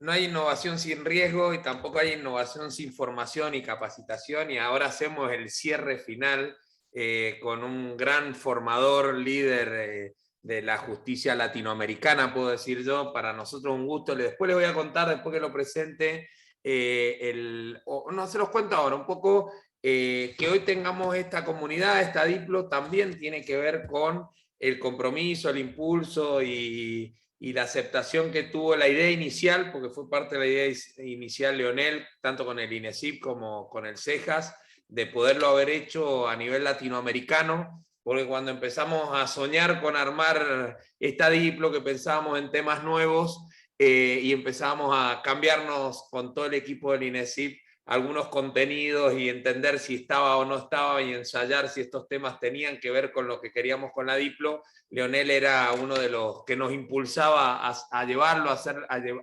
no hay innovación sin riesgo y tampoco hay innovación sin formación y capacitación, y ahora hacemos el cierre final con un gran formador, líder de la justicia latinoamericana, puedo decir yo. Para nosotros un gusto. Después les voy a contar, después que lo presente, no se los cuento ahora, un poco que hoy tengamos esta comunidad, esta Diplo, también tiene que ver con el compromiso, el impulso y la aceptación que tuvo la idea inicial, porque fue parte de la idea inicial Leonel, tanto con el INESIP como con el CEJAS, de poderlo haber hecho a nivel latinoamericano, porque cuando empezamos a soñar con armar esta Diplo, que pensábamos en temas nuevos, y empezamos a cambiarnos con todo el equipo del INESIP algunos contenidos y entender si estaba o no estaba y ensayar si estos temas tenían que ver con lo que queríamos con la Diplo. Leonel era uno de los que nos impulsaba a llevarlo, a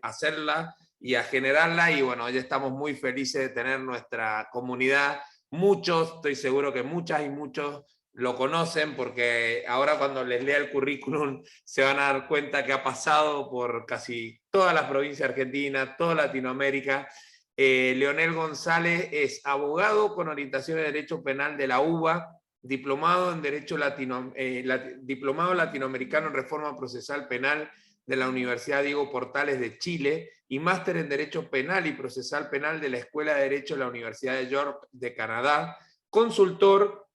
hacerla y a generarla, y bueno, ya estamos muy felices de tener nuestra comunidad. Muchos, estoy seguro que muchas y muchos lo conocen, porque ahora cuando les lea el currículum se van a dar cuenta que ha pasado por casi todas las provincias argentinas, toda Latinoamérica. Leonel González es abogado con orientación en Derecho Penal de la UBA, diplomado en Derecho diplomado latinoamericano en Reforma Procesal Penal de la Universidad Diego Portales de Chile, y máster en Derecho Penal y Procesal Penal de la Escuela de Derecho de la Universidad de York de Canadá, consultor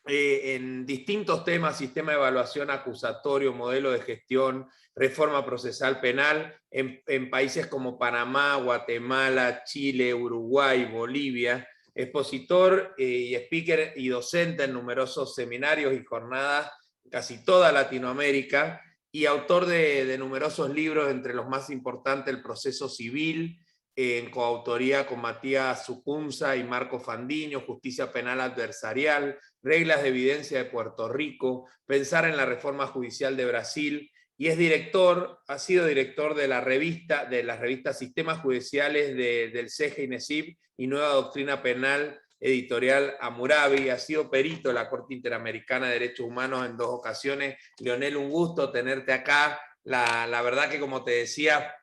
en distintos temas: sistema de evaluación acusatorio, modelo de gestión, reforma procesal penal, en países como Panamá, Guatemala, Chile, Uruguay, Bolivia. Expositor y speaker y docente en numerosos seminarios y jornadas, casi toda Latinoamérica, y autor de numerosos libros, entre los más importantes El Proceso Civil, en coautoría con Matías Sucunza y Marco Fandiño, Justicia Penal Adversarial, Reglas de Evidencia de Puerto Rico, Pensar en la Reforma Judicial de Brasil, y es director, ha sido director de las revistas Sistemas Judiciales del CEJA INESIP y Nueva Doctrina Penal, editorial Hammurabi. Ha sido perito de la Corte Interamericana de Derechos Humanos en 2 ocasiones. Leonel, un gusto tenerte acá. La verdad que, como te decía,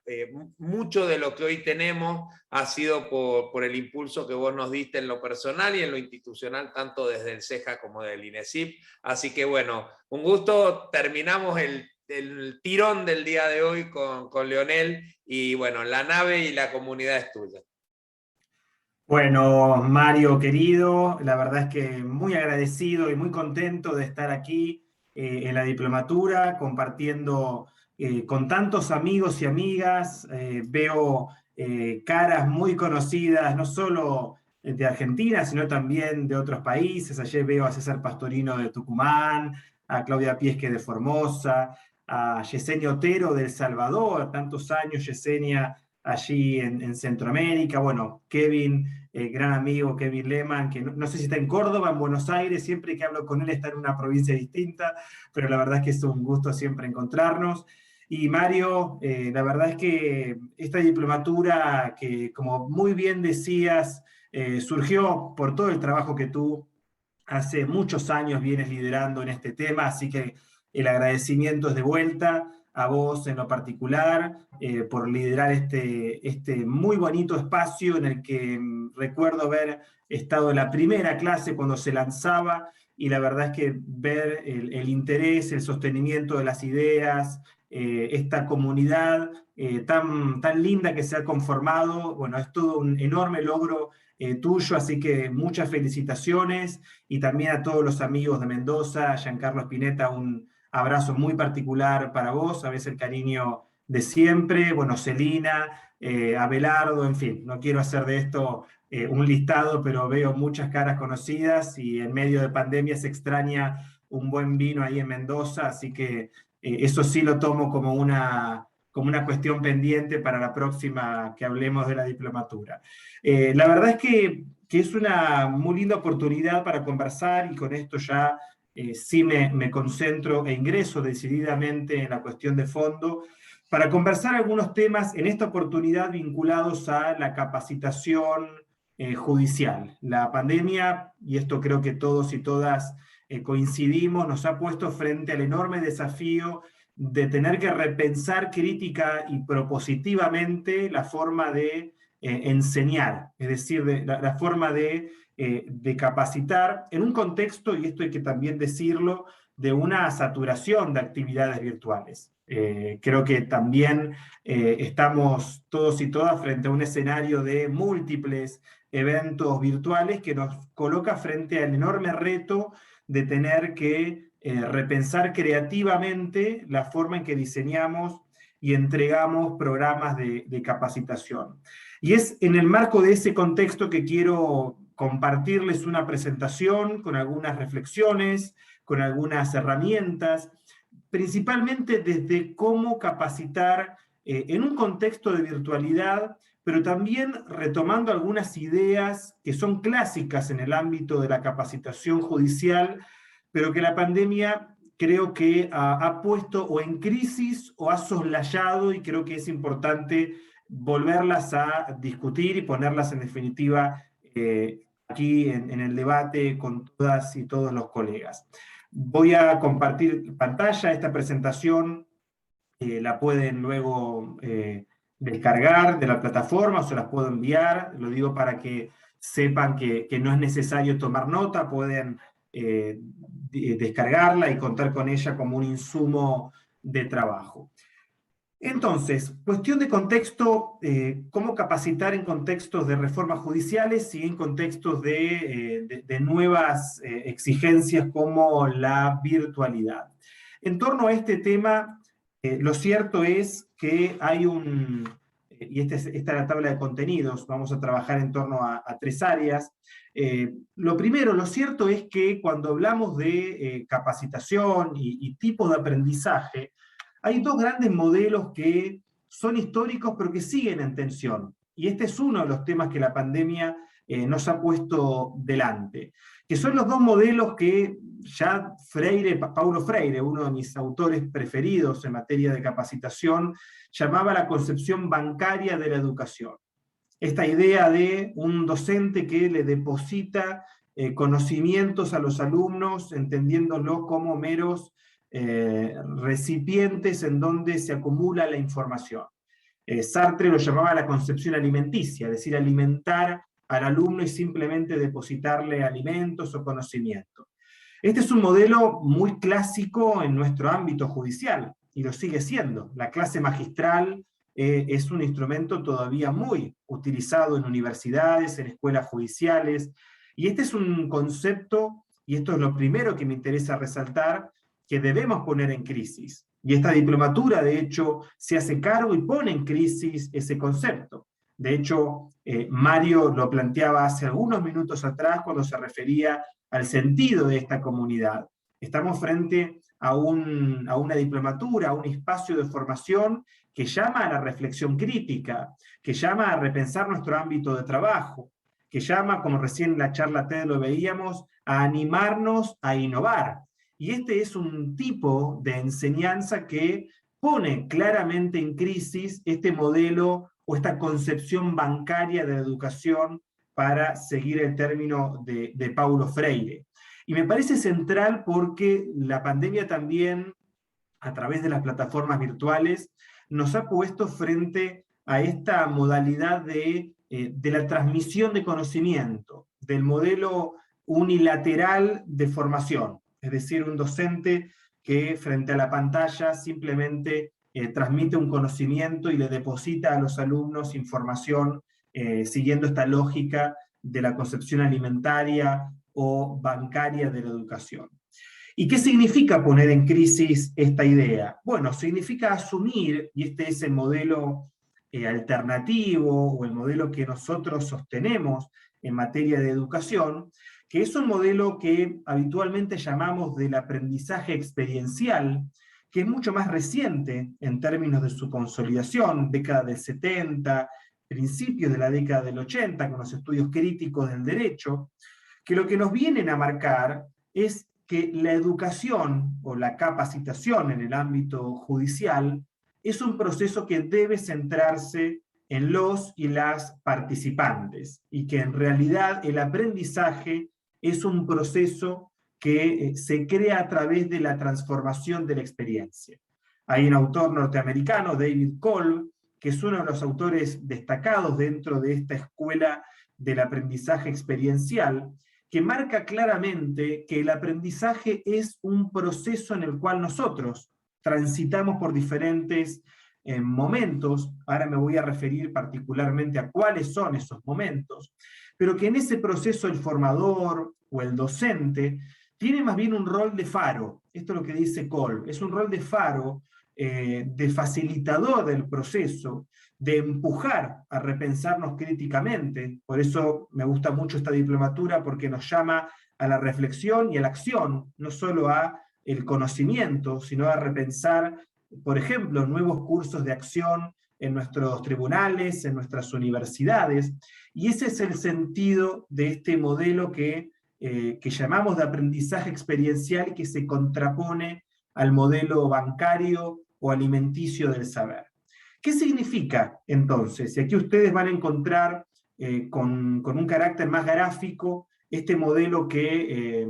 mucho de lo que hoy tenemos ha sido por el impulso que vos nos diste en lo personal y en lo institucional, tanto desde el CEJA como del INESIP. Así que bueno, un gusto. Terminamos el tirón del día de hoy con Leonel, y bueno, la nave y la comunidad es tuya. Bueno, Mario querido, la verdad es que muy agradecido y muy contento de estar aquí en la diplomatura, compartiendo con tantos amigos y amigas. Veo caras muy conocidas, no solo de Argentina, sino también de otros países. Ayer veo a César Pastorino de Tucumán, a Claudia Piesque de Formosa, a Yesenia Otero de El Salvador, tantos años Yesenia allí en Centroamérica. Bueno, Kevin, gran amigo Kevin Lehmann, que no sé si está en Córdoba, en Buenos Aires. Siempre que hablo con él está en una provincia distinta, pero la verdad es que es un gusto siempre encontrarnos. Y Mario, la verdad es que esta diplomatura, que como muy bien decías, surgió por todo el trabajo que tú hace muchos años vienes liderando en este tema, así que el agradecimiento es de vuelta a vos en lo particular, por liderar este muy bonito espacio en el que recuerdo haber estado en la primera clase cuando se lanzaba, y la verdad es que ver el interés, el sostenimiento de las ideas, esta comunidad tan linda que se ha conformado. Bueno, es todo un enorme logro tuyo, así que muchas felicitaciones, y también a todos los amigos de Mendoza. Giancarlo Spinetta, un abrazo muy particular para vos, sabés el cariño de siempre. Bueno, Celina, Abelardo, en fin, no quiero hacer de esto un listado, pero veo muchas caras conocidas, y en medio de pandemia se extraña un buen vino ahí en Mendoza, así que eso sí lo tomo como una cuestión pendiente para la próxima que hablemos de la diplomatura. La verdad es que es una muy linda oportunidad para conversar, y con esto ya sí me concentro e ingreso decididamente en la cuestión de fondo, para conversar algunos temas en esta oportunidad vinculados a la capacitación judicial. La pandemia, y esto creo que todos y todas coincidimos, nos ha puesto frente al enorme desafío de tener que repensar crítica y propositivamente la forma de enseñar, es decir, la forma de capacitar en un contexto, y esto hay que también decirlo, de una saturación de actividades virtuales. Creo que también estamos todos y todas frente a un escenario de múltiples eventos virtuales que nos coloca frente al enorme reto de tener que repensar creativamente la forma en que diseñamos y entregamos programas de capacitación. Y es en el marco de ese contexto que quiero compartirles una presentación con algunas reflexiones, con algunas herramientas, principalmente desde cómo capacitar en un contexto de virtualidad, pero también retomando algunas ideas que son clásicas en el ámbito de la capacitación judicial, pero que la pandemia creo que ha puesto o en crisis o ha soslayado, y creo que es importante volverlas a discutir y ponerlas en definitiva aquí en el debate con todas y todos los colegas. Voy a compartir pantalla. Esta presentación la pueden luego descargar de la plataforma, o se las puedo enviar. Lo digo para que sepan que no es necesario tomar nota, pueden descargarla y contar con ella como un insumo de trabajo. Entonces, cuestión de contexto, cómo capacitar en contextos de reformas judiciales y en contextos de nuevas exigencias como la virtualidad. En torno a este tema, lo cierto es que hay y esta es la tabla de contenidos, vamos a trabajar en torno a 3 áreas. Lo primero, lo cierto es que cuando hablamos de capacitación y tipos de aprendizaje, hay 2 grandes modelos que son históricos, pero que siguen en tensión. Y este es uno de los temas que la pandemia nos ha puesto delante, que son los 2 modelos que ya Paulo Freire, uno de mis autores preferidos en materia de capacitación, llamaba la concepción bancaria de la educación. Esta idea de un docente que le deposita conocimientos a los alumnos, entendiéndolos como meros recipientes en donde se acumula la información. Sartre lo llamaba la concepción alimenticia, es decir, alimentar al alumno y simplemente depositarle alimentos o conocimiento. Este es un modelo muy clásico en nuestro ámbito judicial, y lo sigue siendo. La clase magistral es un instrumento todavía muy utilizado en universidades, en escuelas judiciales, y este es un concepto, y esto es lo primero que me interesa resaltar, que debemos poner en crisis. Y esta diplomatura, de hecho, se hace cargo y pone en crisis ese concepto. De hecho, Mario lo planteaba hace algunos minutos atrás cuando se refería al sentido de esta comunidad. Estamos frente a una diplomatura, a un espacio de formación que llama a la reflexión crítica, que llama a repensar nuestro ámbito de trabajo, que llama, como recién en la charla TED lo veíamos, a animarnos a innovar. Y este es un tipo de enseñanza que pone claramente en crisis este modelo o esta concepción bancaria de la educación, para seguir el término de Paulo Freire. Y me parece central porque la pandemia también, a través de las plataformas virtuales, nos ha puesto frente a esta modalidad de la transmisión de conocimiento, del modelo unilateral de formación, es decir, un docente que frente a la pantalla simplemente transmite un conocimiento y le deposita a los alumnos información siguiendo esta lógica de la concepción alimentaria o bancaria de la educación. ¿Y qué significa poner en crisis esta idea? Bueno, significa asumir, y este es el modelo alternativo o el modelo que nosotros sostenemos en materia de educación, que es un modelo que habitualmente llamamos del aprendizaje experiencial, que es mucho más reciente en términos de su consolidación, década del 70, principios de la década del 80, con los estudios críticos del derecho, que lo que nos vienen a marcar es que la educación o la capacitación en el ámbito judicial es un proceso que debe centrarse en los y las participantes, y que en realidad el aprendizaje es un proceso que se crea a través de la transformación de la experiencia. Hay un autor norteamericano, David Kolb, que es uno de los autores destacados dentro de esta escuela del aprendizaje experiencial, que marca claramente que el aprendizaje es un proceso en el cual nosotros transitamos por diferentes momentos. Ahora me voy a referir particularmente a cuáles son esos momentos, pero que en ese proceso el formador o el docente tiene más bien un rol de faro. Esto es lo que dice Kolb, es un rol de faro, de facilitador del proceso, de empujar a repensarnos críticamente. Por eso me gusta mucho esta diplomatura, porque nos llama a la reflexión y a la acción, no solo a el conocimiento, sino a repensar, por ejemplo, nuevos cursos de acción en nuestros tribunales, en nuestras universidades. Y ese es el sentido de este modelo que llamamos de aprendizaje experiencial, que se contrapone al modelo bancario o alimenticio del saber. ¿Qué significa entonces? Y aquí ustedes van a encontrar con un carácter más gráfico este modelo que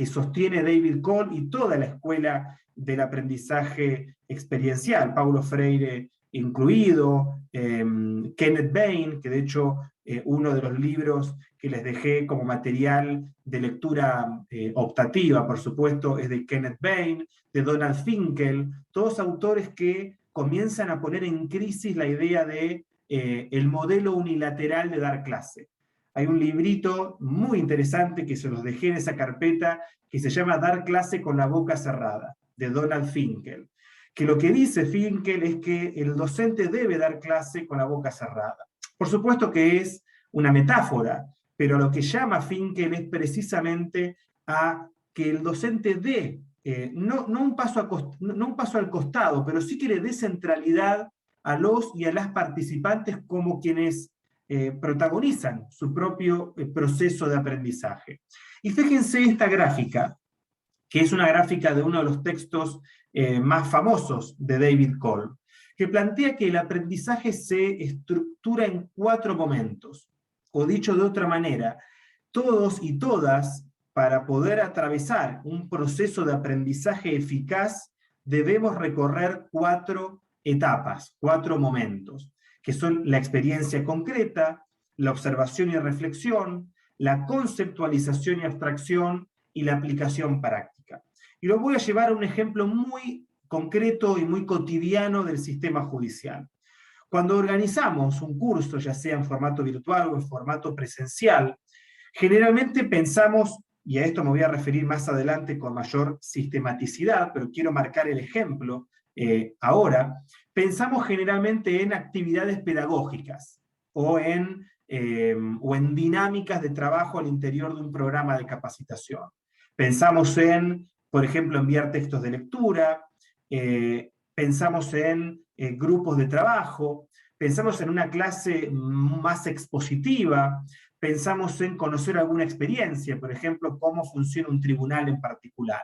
sostiene David Kolb y toda la escuela del aprendizaje experiencial, Paulo Freire incluido, Kenneth Bain, que de hecho uno de los libros que les dejé como material de lectura optativa, por supuesto, es de Kenneth Bain, de Donald Finkel, todos autores que comienzan a poner en crisis la idea de el modelo unilateral de dar clase. Hay un librito muy interesante que se los dejé en esa carpeta, que se llama Dar clase con la boca cerrada, de Donald Finkel, que lo que dice Finkel es que el docente debe dar clase con la boca cerrada. Por supuesto que es una metáfora, pero lo que llama Finkel es precisamente a que el docente dé, no un paso al costado, pero sí que le dé centralidad a los y a las participantes como quienes protagonizan su propio proceso de aprendizaje. Y fíjense esta gráfica, que es una gráfica de uno de los textos más famosos de David Kolb, que plantea que el aprendizaje se estructura en 4 momentos, o dicho de otra manera, todos y todas, para poder atravesar un proceso de aprendizaje eficaz, debemos recorrer 4 etapas, 4 momentos, que son la experiencia concreta, la observación y reflexión, la conceptualización y abstracción, y la aplicación práctica. Y lo voy a llevar a un ejemplo muy concreto y muy cotidiano del sistema judicial. Cuando organizamos un curso, ya sea en formato virtual o en formato presencial, generalmente pensamos, y a esto me voy a referir más adelante con mayor sistematicidad, pero quiero marcar el ejemplo ahora, pensamos generalmente en actividades pedagógicas o en dinámicas de trabajo al interior de un programa de capacitación. Pensamos en, por ejemplo, enviar textos de lectura, pensamos en grupos de trabajo, pensamos en una clase más expositiva, pensamos en conocer alguna experiencia, por ejemplo, cómo funciona un tribunal en particular.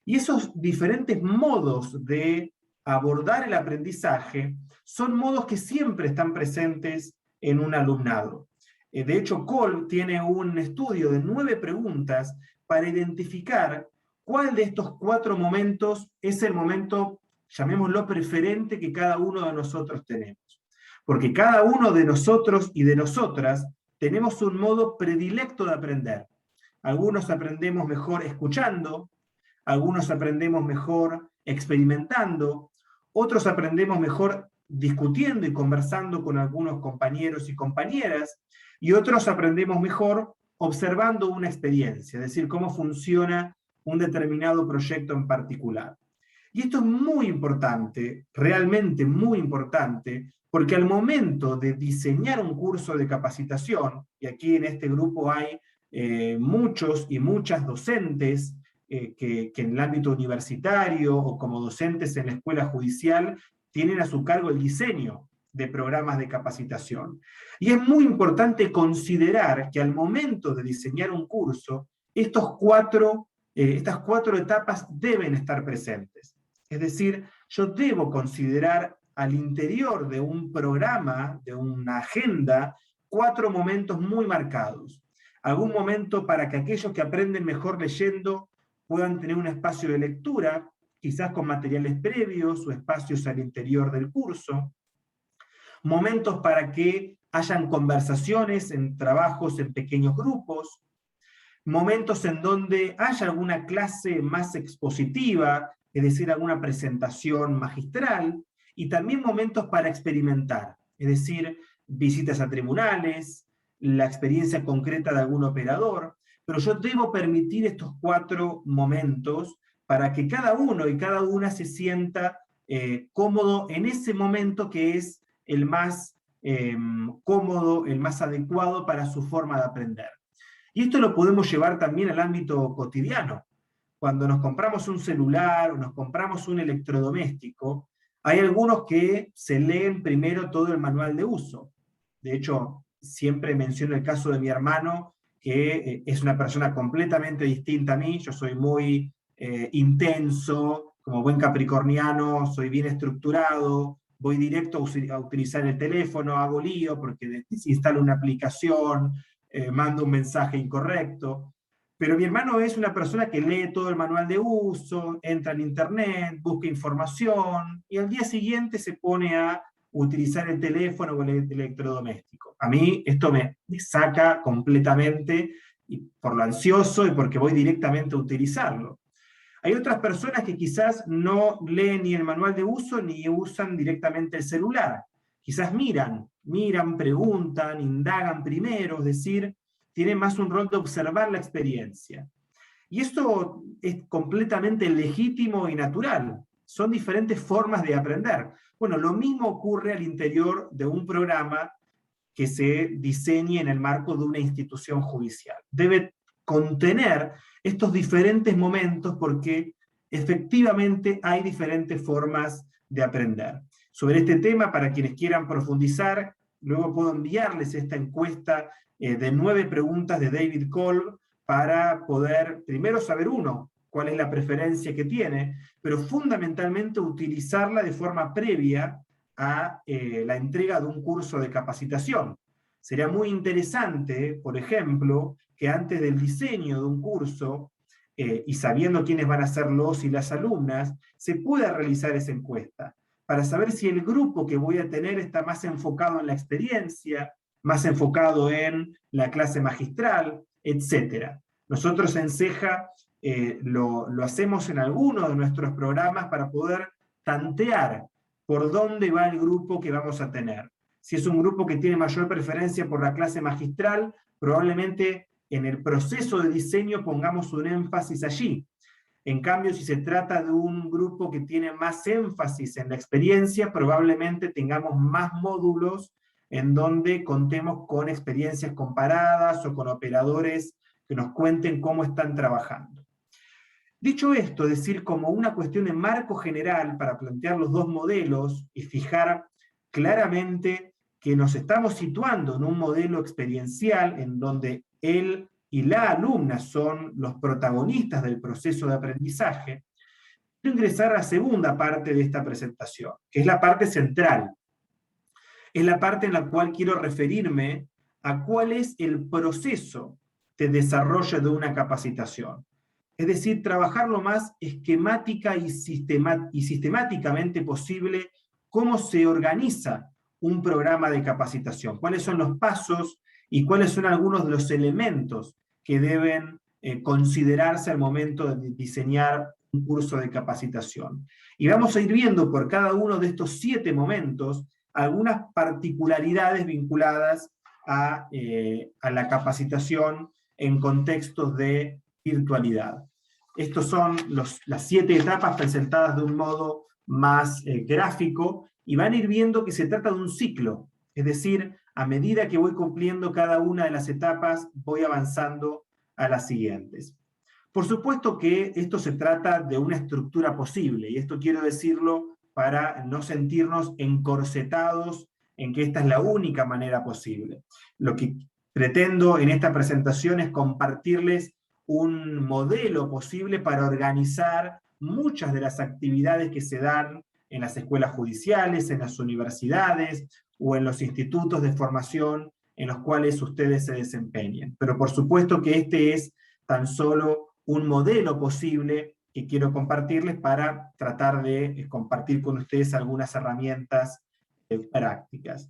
Y esos diferentes modos de abordar el aprendizaje son modos que siempre están presentes en un alumnado. De hecho, Kolb tiene un estudio de 9 preguntas para identificar cuál de estos 4 momentos es el momento, llamémoslo, preferente que cada uno de nosotros tenemos. Porque cada uno de nosotros y de nosotras tenemos un modo predilecto de aprender. Algunos aprendemos mejor escuchando, algunos aprendemos mejor experimentando, otros aprendemos mejor discutiendo y conversando con algunos compañeros y compañeras, y otros aprendemos mejor observando una experiencia, es decir, cómo funciona un determinado proyecto en particular. Y esto es muy importante, realmente muy importante, porque al momento de diseñar un curso de capacitación, y aquí en este grupo hay muchos y muchas docentes que en el ámbito universitario o como docentes en la escuela judicial tienen a su cargo el diseño de programas de capacitación. Y es muy importante considerar que al momento de diseñar un curso, estas 4 etapas deben estar presentes. Es decir, yo debo considerar al interior de un programa, de una agenda, 4 momentos muy marcados. Algún momento para que aquellos que aprenden mejor leyendo puedan tener un espacio de lectura, quizás con materiales previos o espacios al interior del curso, momentos para que hayan conversaciones en trabajos en pequeños grupos, momentos en donde haya alguna clase más expositiva, es decir, alguna presentación magistral, y también momentos para experimentar, es decir, visitas a tribunales, la experiencia concreta de algún operador, pero yo debo permitir estos 4 momentos para que cada uno y cada una se sienta cómodo en ese momento que es el más cómodo, el más adecuado para su forma de aprender. Y esto lo podemos llevar también al ámbito cotidiano. Cuando nos compramos un celular o nos compramos un electrodoméstico, hay algunos que se leen primero todo el manual de uso. De hecho, siempre menciono el caso de mi hermano, que es una persona completamente distinta a mí. Yo soy muy intenso, como buen capricorniano, soy bien estructurado, voy directo a utilizar el teléfono, hago lío porque instalo una aplicación, mando un mensaje incorrecto. Pero mi hermano es una persona que lee todo el manual de uso, entra en internet, busca información y al día siguiente se pone a utilizar el teléfono o el electrodoméstico. A mí esto me saca completamente por lo ansioso y porque voy directamente a utilizarlo. Hay otras personas que quizás no leen ni el manual de uso ni usan directamente el celular. Quizás miran, preguntan, indagan primero, es decir, tienen más un rol de observar la experiencia. Y esto es completamente legítimo y natural. Son diferentes formas de aprender. Bueno, lo mismo ocurre al interior de un programa que se diseñe en el marco de una institución judicial. Debe contener estos diferentes momentos porque efectivamente hay diferentes formas de aprender. Sobre este tema, para quienes quieran profundizar, luego puedo enviarles esta encuesta de 9 preguntas de David Kolb para poder primero saber cuál es la preferencia que tiene, pero fundamentalmente utilizarla de forma previa a la entrega de un curso de capacitación. Sería muy interesante, por ejemplo, que antes del diseño de un curso, y sabiendo quiénes van a ser los y las alumnas, se pueda realizar esa encuesta, para saber si el grupo que voy a tener está más enfocado en la experiencia, más enfocado en la clase magistral, etc. Nosotros en CEJA lo hacemos en algunos de nuestros programas para poder tantear por dónde va el grupo que vamos a tener. Si es un grupo que tiene mayor preferencia por la clase magistral, probablemente en el proceso de diseño pongamos un énfasis allí. En cambio, si se trata de un grupo que tiene más énfasis en la experiencia, probablemente tengamos más módulos en donde contemos con experiencias comparadas o con operadores que nos cuenten cómo están trabajando. Dicho esto, es decir, como una cuestión de marco general para plantear los 2 modelos y fijar claramente que nos estamos situando en un modelo experiencial en donde él y la alumna son los protagonistas del proceso de aprendizaje, quiero ingresar a la segunda parte de esta presentación, que es la parte central. Es la parte en la cual quiero referirme a cuál es el proceso de desarrollo de una capacitación. Es decir, trabajar lo más esquemática y sistemáticamente posible cómo se organiza un programa de capacitación, cuáles son los pasos y cuáles son algunos de los elementos que deben considerarse al momento de diseñar un curso de capacitación. Y vamos a ir viendo por cada uno de estos 7 momentos algunas particularidades vinculadas a la capacitación en contextos de virtualidad. Estas son las 7 etapas presentadas de un modo más gráfico, y van a ir viendo que se trata de un ciclo, es decir, a medida que voy cumpliendo cada una de las etapas, voy avanzando a las siguientes. Por supuesto que esto se trata de una estructura posible, y esto quiero decirlo para no sentirnos encorsetados en que esta es la única manera posible. Lo que pretendo en esta presentación es compartirles un modelo posible para organizar muchas de las actividades que se dan en las escuelas judiciales, en las universidades o en los institutos de formación en los cuales ustedes se desempeñen. Pero por supuesto que este es tan solo un modelo posible que quiero compartirles para tratar de compartir con ustedes algunas herramientas prácticas.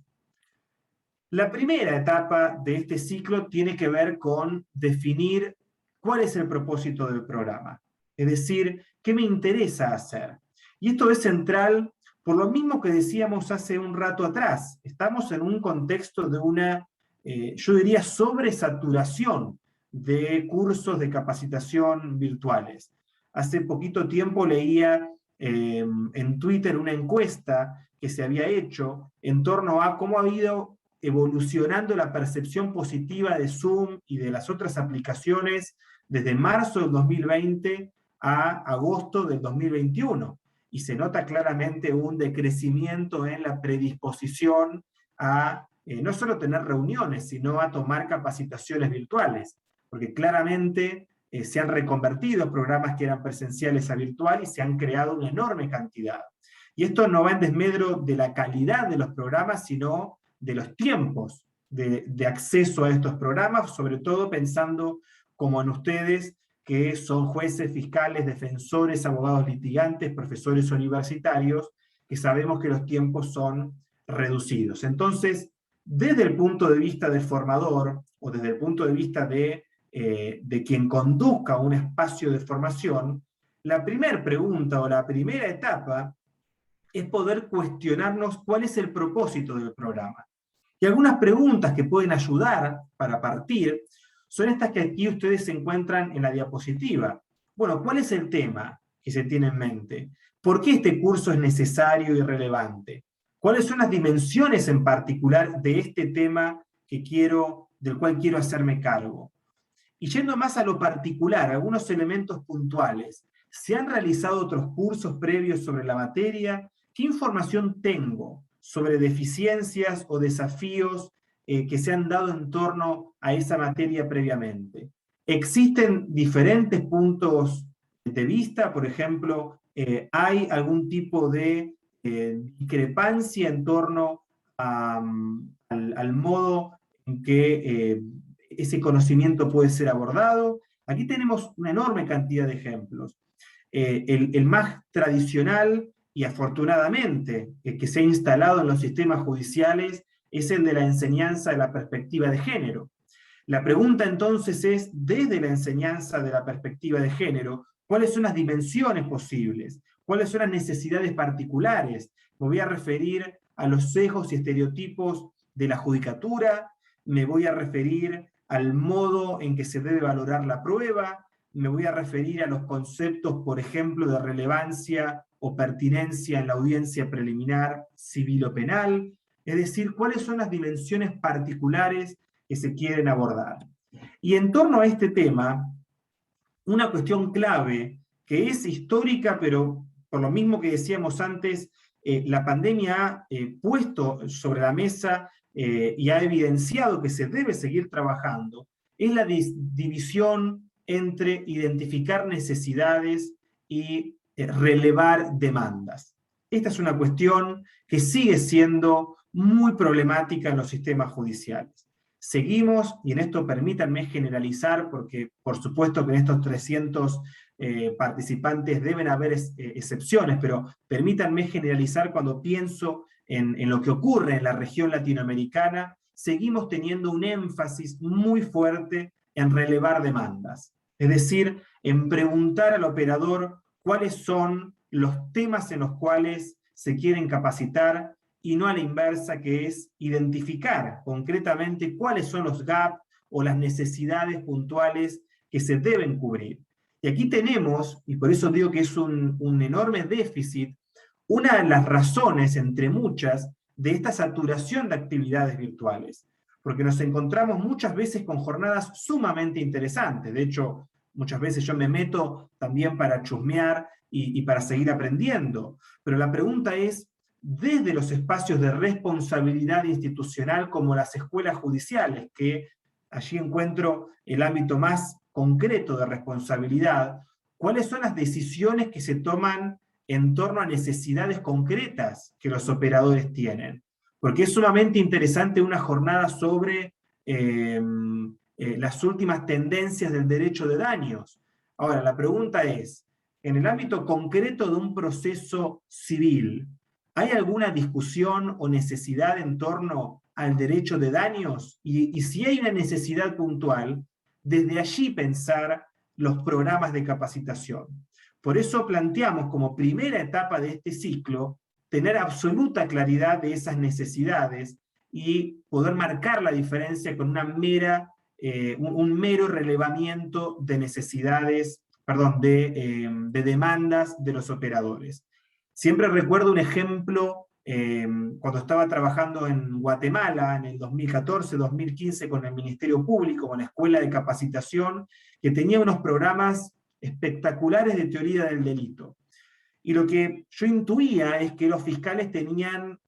La primera etapa de este ciclo tiene que ver con definir cuál es el propósito del programa. Es decir, ¿qué me interesa hacer? Y esto es central por lo mismo que decíamos hace un rato atrás. Estamos en un contexto de una, yo diría, sobresaturación de cursos de capacitación virtuales. Hace poquito tiempo leía en Twitter una encuesta que se había hecho en torno a cómo ha habido evolucionando la percepción positiva de Zoom y de las otras aplicaciones desde marzo del 2020 a agosto del 2021. Y se nota claramente un decrecimiento en la predisposición a no solo tener reuniones, sino a tomar capacitaciones virtuales, porque claramente se han reconvertido programas que eran presenciales a virtual y se han creado una enorme cantidad. Y esto no va en desmedro de la calidad de los programas, sino de los tiempos de acceso a estos programas, sobre todo pensando como en ustedes, que son jueces, fiscales, defensores, abogados litigantes, profesores universitarios, que sabemos que los tiempos son reducidos. Entonces, desde el punto de vista del formador, o desde el punto de vista de quien conduzca un espacio de formación, la primera pregunta o la primera etapa es poder cuestionarnos cuál es el propósito del programa. Y algunas preguntas que pueden ayudar para partir son estas que aquí ustedes se encuentran en la diapositiva. Bueno, ¿cuál es el tema que se tiene en mente? ¿Por qué este curso es necesario y relevante? ¿Cuáles son las dimensiones en particular de este tema del cual quiero hacerme cargo? Y yendo más a lo particular, algunos elementos puntuales. ¿Se han realizado otros cursos previos sobre la materia? ¿Qué información tengo sobre deficiencias o desafíos que se han dado en torno a esa materia previamente? ¿Existen diferentes puntos de vista? Por ejemplo, ¿hay algún tipo de discrepancia en torno al modo en que ese conocimiento puede ser abordado? Aquí tenemos una enorme cantidad de ejemplos. El más tradicional y afortunadamente que se ha instalado en los sistemas judiciales es el de la enseñanza de la perspectiva de género. La pregunta entonces es, desde la enseñanza de la perspectiva de género, ¿cuáles son las dimensiones posibles? ¿Cuáles son las necesidades particulares? Me voy a referir a los sesgos y estereotipos de la judicatura, me voy a referir al modo en que se debe valorar la prueba, me voy a referir a los conceptos, por ejemplo, de relevancia o pertinencia en la audiencia preliminar civil o penal, es decir, cuáles son las dimensiones particulares que se quieren abordar. Y en torno a este tema, una cuestión clave que es histórica, pero por lo mismo que decíamos antes, la pandemia ha puesto sobre la mesa y ha evidenciado que se debe seguir trabajando, es la división entre identificar necesidades y relevar demandas. Esta es una cuestión que sigue siendo muy problemática en los sistemas judiciales. Seguimos, y en esto permítanme generalizar, porque por supuesto que en estos 300 participantes deben haber excepciones, pero permítanme generalizar cuando pienso en lo que ocurre en la región latinoamericana, seguimos teniendo un énfasis muy fuerte en relevar demandas. Es decir, en preguntar al operador cuáles son los temas en los cuales se quieren capacitar y no a la inversa, que es identificar concretamente cuáles son los gaps o las necesidades puntuales que se deben cubrir. Y aquí tenemos, y por eso digo que es un enorme déficit, una de las razones, entre muchas, de esta saturación de actividades virtuales, porque nos encontramos muchas veces con jornadas sumamente interesantes. De hecho, muchas veces yo me meto también para chusmear y para seguir aprendiendo. Pero la pregunta es, desde los espacios de responsabilidad institucional como las escuelas judiciales, que allí encuentro el ámbito más concreto de responsabilidad, ¿cuáles son las decisiones que se toman en torno a necesidades concretas que los operadores tienen? Porque es sumamente interesante una jornada sobre las últimas tendencias del derecho de daños. Ahora, la pregunta es, en el ámbito concreto de un proceso civil, ¿hay alguna discusión o necesidad en torno al derecho de daños? Y si hay una necesidad puntual, desde allí pensar los programas de capacitación. Por eso planteamos como primera etapa de este ciclo tener absoluta claridad de esas necesidades y poder marcar la diferencia con un mero relevamiento de necesidades, perdón, de demandas de los operadores. Siempre recuerdo un ejemplo cuando estaba trabajando en Guatemala en el 2014-2015 con el Ministerio Público, con la Escuela de Capacitación, que tenía unos programas espectaculares de teoría del delito. Y lo que yo intuía es que los fiscales tenían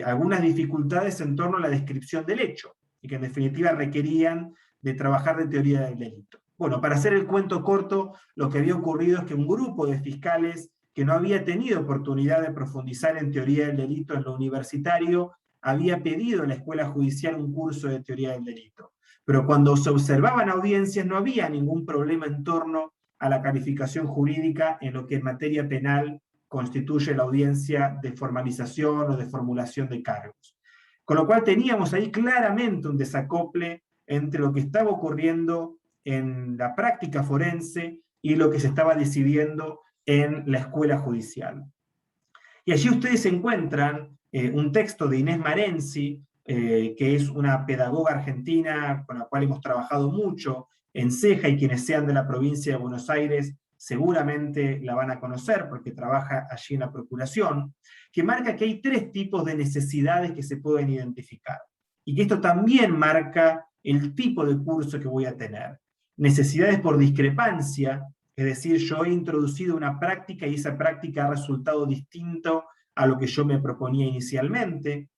algunas dificultades en torno a la descripción del hecho, y que en definitiva requerían de trabajar de teoría del delito. Bueno, para hacer el cuento corto, lo que había ocurrido es que un grupo de fiscales que no había tenido oportunidad de profundizar en teoría del delito en lo universitario, había pedido a la Escuela Judicial un curso de teoría del delito. Pero cuando se observaban audiencias no había ningún problema en torno a la calificación jurídica en lo que en materia penal constituye la audiencia de formalización o de formulación de cargos. Con lo cual teníamos ahí claramente un desacople entre lo que estaba ocurriendo en la práctica forense y lo que se estaba decidiendo en la escuela judicial. Y allí ustedes encuentran un texto de Inés Marenzi, que es una pedagoga argentina con la cual hemos trabajado mucho en CEJA, y quienes sean de la provincia de Buenos Aires seguramente la van a conocer porque trabaja allí en la Procuración, que marca que hay 3 tipos de necesidades que se pueden identificar. Y que esto también marca el tipo de curso que voy a tener. Necesidades por discrepancia, es decir, yo he introducido una práctica y esa práctica ha resultado distinto a lo que yo me proponía inicialmente.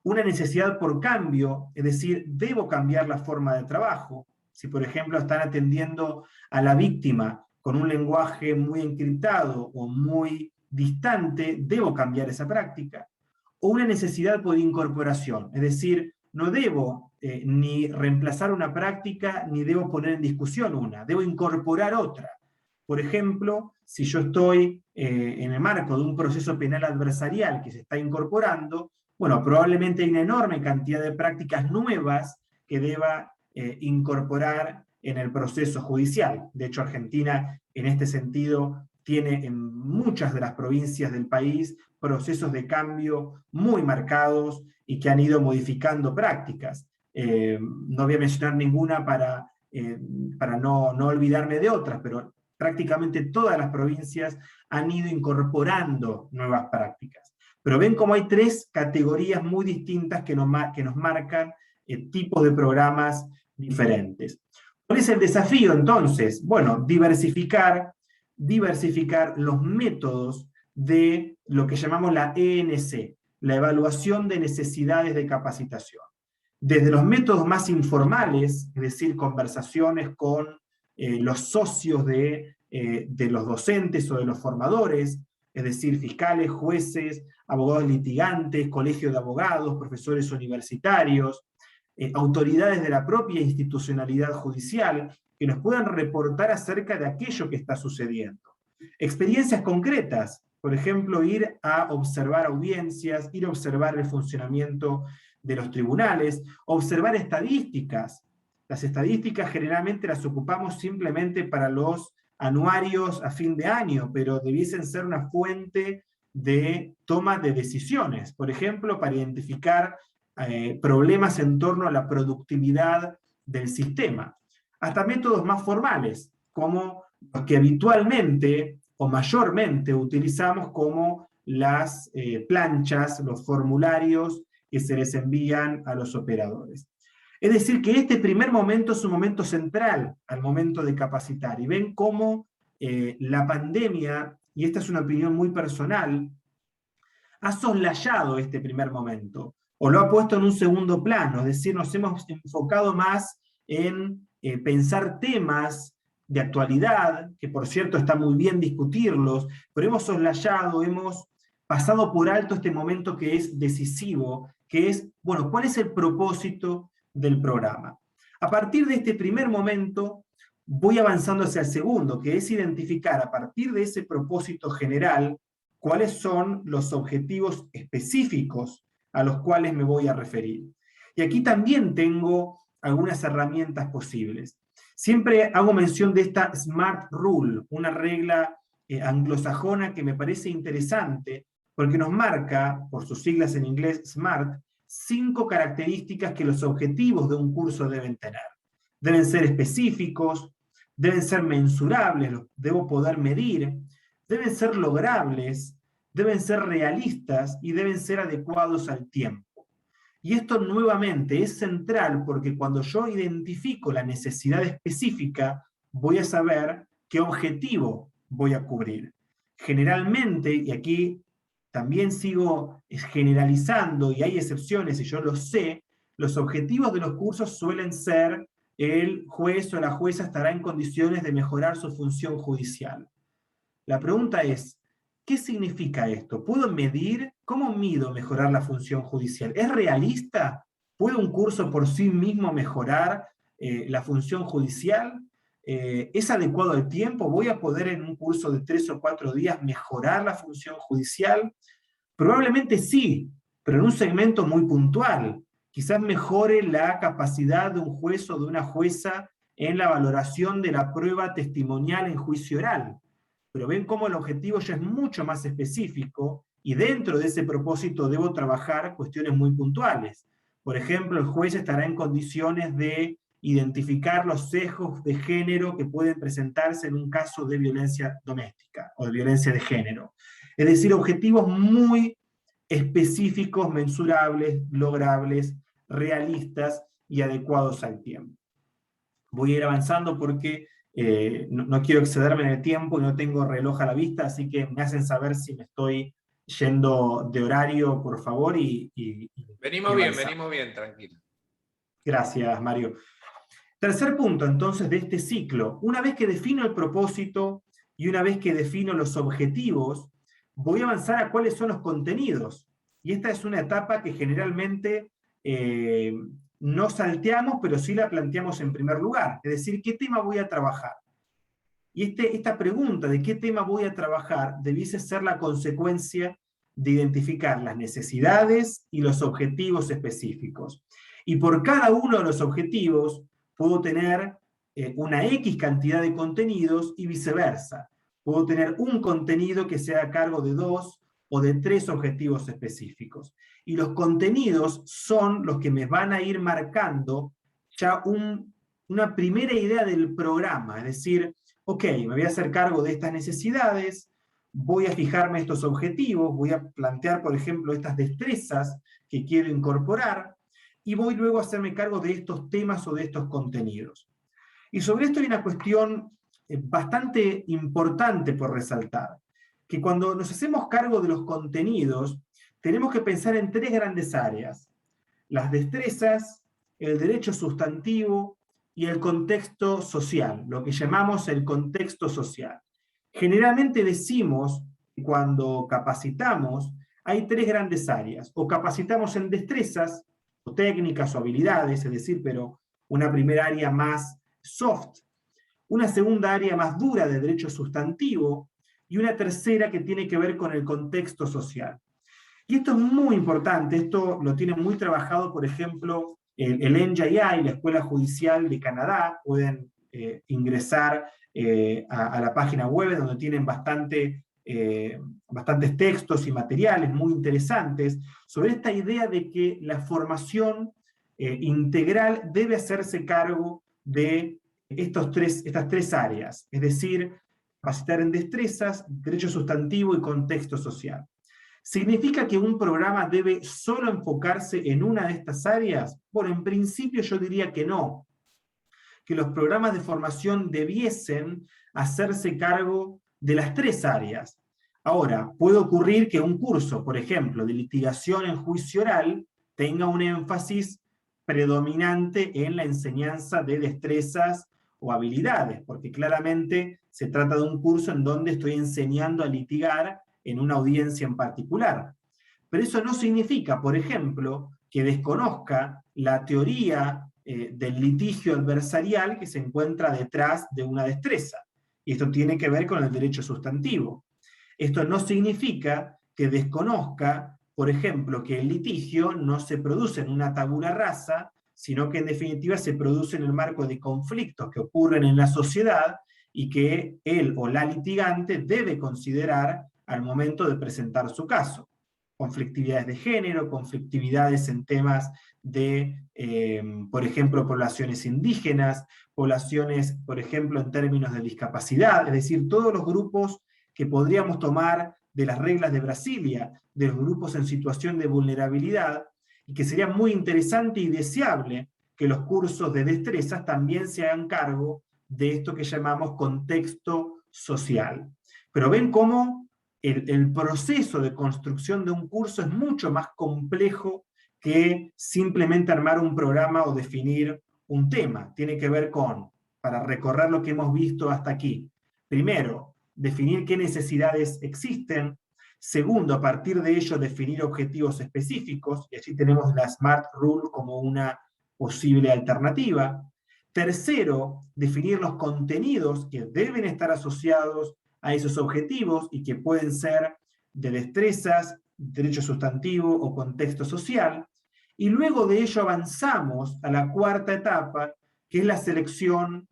Una necesidad por cambio, es decir, debo cambiar la forma de trabajo. Si, por ejemplo, están atendiendo a la víctima con un lenguaje muy encriptado o muy distante, debo cambiar esa práctica. O una necesidad por incorporación, es decir, no debo ni reemplazar una práctica ni debo poner en discusión una, debo incorporar otra. Por ejemplo, si yo estoy en el marco de un proceso penal adversarial que se está incorporando, bueno, probablemente hay una enorme cantidad de prácticas nuevas que deba incorporar en el proceso judicial. De hecho, Argentina, en este sentido, tiene en muchas de las provincias del país procesos de cambio muy marcados y que han ido modificando prácticas. No voy a mencionar ninguna para no olvidarme de otras, pero prácticamente todas las provincias han ido incorporando nuevas prácticas. Pero ven cómo hay 3 categorías muy distintas que nos marcan tipos de programas diferentes. ¿Cuál es el desafío entonces? Bueno, diversificar los métodos de lo que llamamos la ENC, la evaluación de necesidades de capacitación. Desde los métodos más informales, es decir, conversaciones con los socios de los docentes o de los formadores, es decir, fiscales, jueces, abogados litigantes, colegios de abogados, profesores universitarios, autoridades de la propia institucionalidad judicial, que nos puedan reportar acerca de aquello que está sucediendo. Experiencias concretas, por ejemplo, ir a observar audiencias, ir a observar el funcionamiento de los tribunales, observar estadísticas. Las estadísticas generalmente las ocupamos simplemente para los anuarios a fin de año, pero debiesen ser una fuente de toma de decisiones, por ejemplo, para identificar problemas en torno a la productividad del sistema. Hasta métodos más formales, como los que habitualmente o mayormente utilizamos, como las planchas, los formularios que se les envían a los operadores. Es decir, que este primer momento es un momento central al momento de capacitar. Y ven cómo la pandemia, y esta es una opinión muy personal, ha soslayado este primer momento, o lo ha puesto en un segundo plano, es decir, nos hemos enfocado más en pensar temas de actualidad, que por cierto está muy bien discutirlos, pero hemos soslayado, hemos pasado por alto este momento que es decisivo, que es, bueno, ¿cuál es el propósito del programa? A partir de este primer momento, voy avanzando hacia el segundo, que es identificar a partir de ese propósito general cuáles son los objetivos específicos a los cuales me voy a referir. Y aquí también tengo algunas herramientas posibles. Siempre hago mención de esta SMART Rule, una regla anglosajona que me parece interesante, porque nos marca, por sus siglas en inglés SMART, 5 características que los objetivos de un curso deben tener. Deben ser específicos, deben ser mensurables, los debo poder medir, deben ser logrables, deben ser realistas y deben ser adecuados al tiempo. Y esto nuevamente es central porque cuando yo identifico la necesidad específica, voy a saber qué objetivo voy a cubrir. Generalmente, y aquí también sigo generalizando, y hay excepciones, y yo lo sé, los objetivos de los cursos suelen ser el juez o la jueza estará en condiciones de mejorar su función judicial. La pregunta es, ¿qué significa esto? ¿Puedo medir? ¿Cómo mido mejorar la función judicial? ¿Es realista? ¿Puede un curso por sí mismo mejorar la función judicial? ¿Es adecuado al tiempo? ¿Voy a poder en un curso de 3 o 4 días mejorar la función judicial? Probablemente sí, pero en un segmento muy puntual. Quizás mejore la capacidad de un juez o de una jueza en la valoración de la prueba testimonial en juicio oral. Pero ven cómo el objetivo ya es mucho más específico y dentro de ese propósito debo trabajar cuestiones muy puntuales. Por ejemplo, el juez estará en condiciones de identificar los sesgos de género que pueden presentarse en un caso de violencia doméstica o de violencia de género. Es decir, objetivos muy específicos, mensurables, logrables, realistas y adecuados al tiempo. Voy a ir avanzando porque no quiero excederme en el tiempo y no tengo reloj a la vista, así que me hacen saber si me estoy yendo de horario, por favor. Venimos bien, tranquilo. Gracias, Mario. Tercer punto, entonces, de este ciclo. Una vez que defino el propósito y una vez que defino los objetivos, voy a avanzar a cuáles son los contenidos. Y esta es una etapa que generalmente no salteamos, pero sí la planteamos en primer lugar. Es decir, ¿qué tema voy a trabajar? Y esta pregunta de qué tema voy a trabajar debiese ser la consecuencia de identificar las necesidades y los objetivos específicos. Y por cada uno de los objetivos puedo tener una X cantidad de contenidos y viceversa. Puedo tener un contenido que sea a cargo de 2 o de 3 objetivos específicos. Y los contenidos son los que me van a ir marcando ya una primera idea del programa, es decir, ok, me voy a hacer cargo de estas necesidades, voy a fijarme estos objetivos, voy a plantear, por ejemplo, estas destrezas que quiero incorporar, y voy luego a hacerme cargo de estos temas o de estos contenidos. Y sobre esto hay una cuestión bastante importante por resaltar, que cuando nos hacemos cargo de los contenidos, tenemos que pensar en 3 grandes áreas: las destrezas, el derecho sustantivo y el contexto social, lo que llamamos el contexto social. Generalmente decimos que cuando capacitamos hay 3 grandes áreas: o capacitamos en destrezas, o técnicas o habilidades, es decir, pero una primera área más soft, una segunda área más dura de derecho sustantivo y una tercera que tiene que ver con el contexto social. Y esto es muy importante, esto lo tiene muy trabajado, por ejemplo, el NJI, la Escuela Judicial de Canadá. Pueden ingresar a la página web donde tienen bastantes textos y materiales muy interesantes sobre esta idea de que la formación integral debe hacerse cargo de estas 3 áreas, es decir, capacitar en destrezas, derecho sustantivo y contexto social. ¿Significa que un programa debe solo enfocarse en una de estas áreas? Bueno, en principio yo diría que no, que los programas de formación debiesen hacerse cargo de las 3 áreas. Ahora, puede ocurrir que un curso, por ejemplo, de litigación en juicio oral, tenga un énfasis predominante en la enseñanza de destrezas o habilidades, porque claramente se trata de un curso en donde estoy enseñando a litigar en una audiencia en particular. Pero eso no significa, por ejemplo, que desconozca la teoría del litigio adversarial que se encuentra detrás de una destreza. Y esto tiene que ver con el derecho sustantivo. Esto no significa que desconozca, por ejemplo, que el litigio no se produce en una tabula rasa, sino que en definitiva se produce en el marco de conflictos que ocurren en la sociedad y que él o la litigante debe considerar al momento de presentar su caso. Conflictividades de género, conflictividades en temas de, por ejemplo, poblaciones indígenas, poblaciones, por ejemplo, en términos de discapacidad, es decir, todos los grupos que podríamos tomar de las reglas de Brasilia, de los grupos en situación de vulnerabilidad, y que sería muy interesante y deseable que los cursos de destrezas también se hagan cargo de esto que llamamos contexto social. Pero ven cómo el proceso de construcción de un curso es mucho más complejo que simplemente armar un programa o definir un tema. Tiene que ver con, para recorrer lo que hemos visto hasta aquí, primero, definir qué necesidades existen. Segundo, a partir de ello, definir objetivos específicos, y allí tenemos la SMART Rule como una posible alternativa. Tercero, definir los contenidos que deben estar asociados a esos objetivos y que pueden ser de destrezas, derecho sustantivo o contexto social. Y luego de ello avanzamos a la cuarta etapa, que es la selección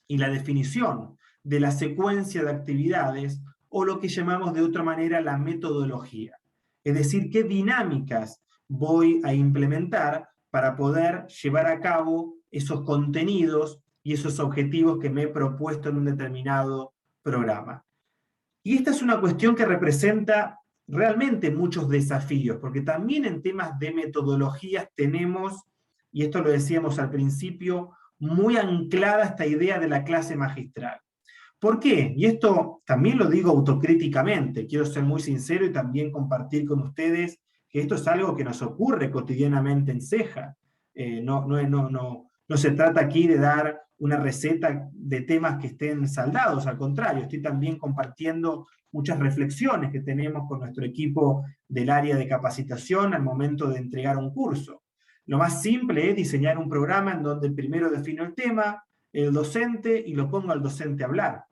y la definición de la secuencia de actividades, o lo que llamamos de otra manera la metodología. Es decir, qué dinámicas voy a implementar para poder llevar a cabo esos contenidos y esos objetivos que me he propuesto en un determinado programa. Y esta es una cuestión que representa realmente muchos desafíos, porque también en temas de metodologías tenemos, y esto lo decíamos al principio, muy anclada esta idea de la clase magistral. ¿Por qué? Y esto también lo digo autocríticamente, quiero ser muy sincero y también compartir con ustedes que esto es algo que nos ocurre cotidianamente en CEJA. No se trata aquí de dar una receta de temas que estén saldados, al contrario, estoy también compartiendo muchas reflexiones que tenemos con nuestro equipo del área de capacitación al momento de entregar un curso. Lo más simple es diseñar un programa en donde primero defino el tema, el docente, y lo pongo al docente a hablar.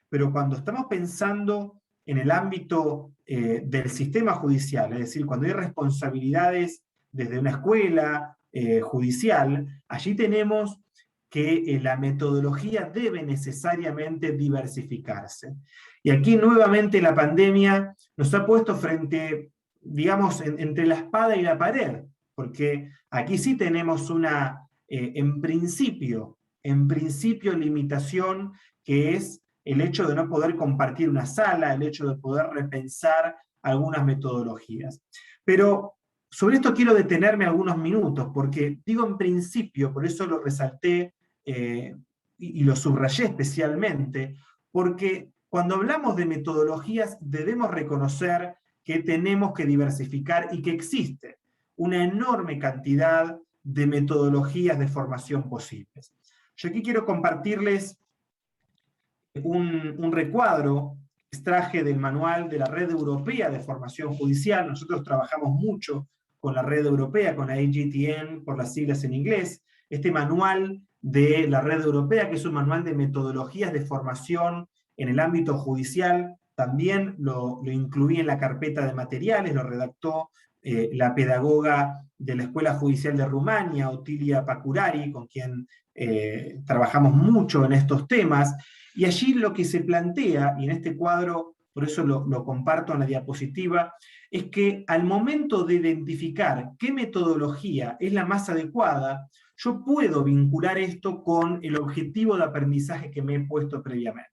Pero cuando estamos pensando en el ámbito del sistema judicial, es decir, cuando hay responsabilidades desde una escuela judicial, allí tenemos que la metodología debe necesariamente diversificarse. Y aquí nuevamente la pandemia nos ha puesto frente, digamos, entre la espada y la pared, porque aquí sí tenemos una, en principio, limitación, que es el hecho de no poder compartir una sala, el hecho de poder repensar algunas metodologías. Pero sobre esto quiero detenerme algunos minutos, porque digo en principio, por eso lo resalté y lo subrayé especialmente, porque cuando hablamos de metodologías debemos reconocer que tenemos que diversificar y que existe una enorme cantidad de metodologías de formación posibles. Yo aquí quiero compartirles un recuadro que extraje del manual de la Red Europea de Formación Judicial. Nosotros trabajamos mucho con la Red Europea, con la AGTN, por las siglas en inglés. Este manual de la Red Europea, que es un manual de metodologías de formación en el ámbito judicial, también lo incluí en la carpeta de materiales, lo redactó la pedagoga de la Escuela Judicial de Rumania, Otilia Pacurari, con quien trabajamos mucho en estos temas, y allí lo que se plantea, y en este cuadro, por eso lo comparto en la diapositiva, es que al momento de identificar qué metodología es la más adecuada, yo puedo vincular esto con el objetivo de aprendizaje que me he puesto previamente.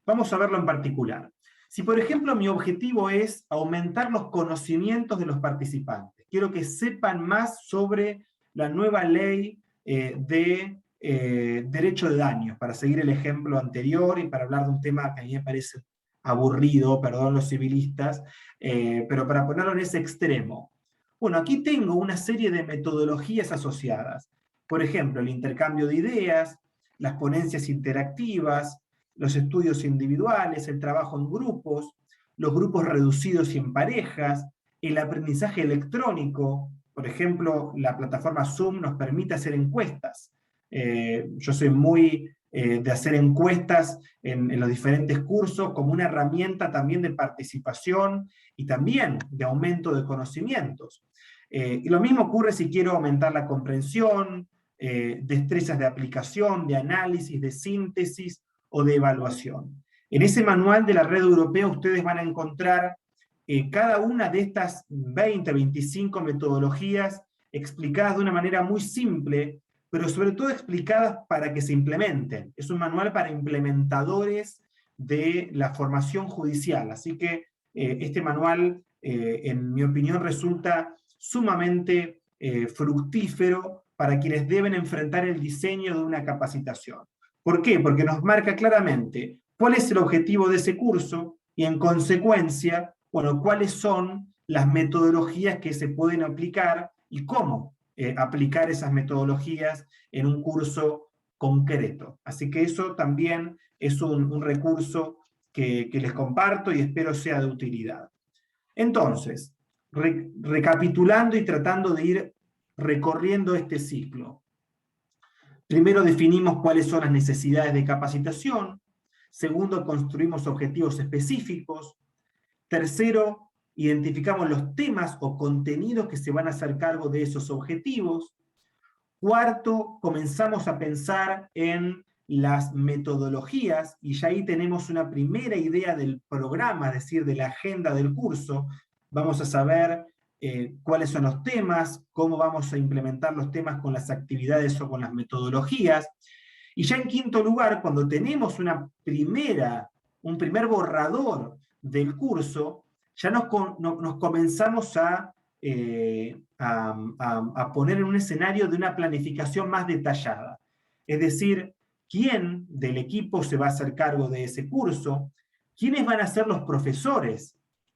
Vamos a verlo en particular. Si, por ejemplo, mi objetivo es aumentar los conocimientos de los participantes, quiero que sepan más sobre la nueva ley de derecho de daños, para seguir el ejemplo anterior y para hablar de un tema que a mí me parece aburrido, perdón los civilistas, pero para ponerlo en ese extremo. Bueno, aquí tengo una serie de metodologías asociadas. Por ejemplo, el intercambio de ideas, las ponencias interactivas, los estudios individuales, el trabajo en grupos, los grupos reducidos y en parejas, el aprendizaje electrónico, Por ejemplo, la plataforma Zoom nos permite hacer encuestas. Yo soy muy de hacer encuestas en los diferentes cursos como una herramienta también de participación y también de aumento de conocimientos. Y lo mismo ocurre si quiero aumentar la comprensión, destrezas de aplicación, de análisis, de síntesis o de evaluación. En ese manual de la red europea ustedes van a encontrar cada una de estas 20, 25 metodologías explicadas de una manera muy simple, pero sobre todo explicadas para que se implementen. Es un manual para implementadores de la formación judicial, así que este manual, en mi opinión, resulta sumamente fructífero para quienes deben enfrentar el diseño de una capacitación. ¿Por qué? Porque nos marca claramente cuál es el objetivo de ese curso y, en consecuencia, bueno, cuáles son las metodologías que se pueden aplicar y cómo aplicar esas metodologías en un curso concreto. Así que eso también es un recurso que les comparto y espero sea de utilidad. Entonces, recapitulando y tratando de ir recorriendo este ciclo. Primero definimos cuáles son las necesidades de capacitación. Segundo, construimos objetivos específicos. Tercero, identificamos los temas o contenidos que se van a hacer cargo de esos objetivos. Cuarto, comenzamos a pensar en las metodologías, y ya ahí tenemos una primera idea del programa, es decir, de la agenda del curso. Vamos a saber cuáles son los temas, cómo vamos a implementar los temas con las actividades o con las metodologías. Y ya en quinto lugar, cuando tenemos un primer borrador del curso, ya nos comenzamos a poner en un escenario de una planificación más detallada. Es decir, quién del equipo se va a hacer cargo de ese curso, quiénes van a ser los profesores.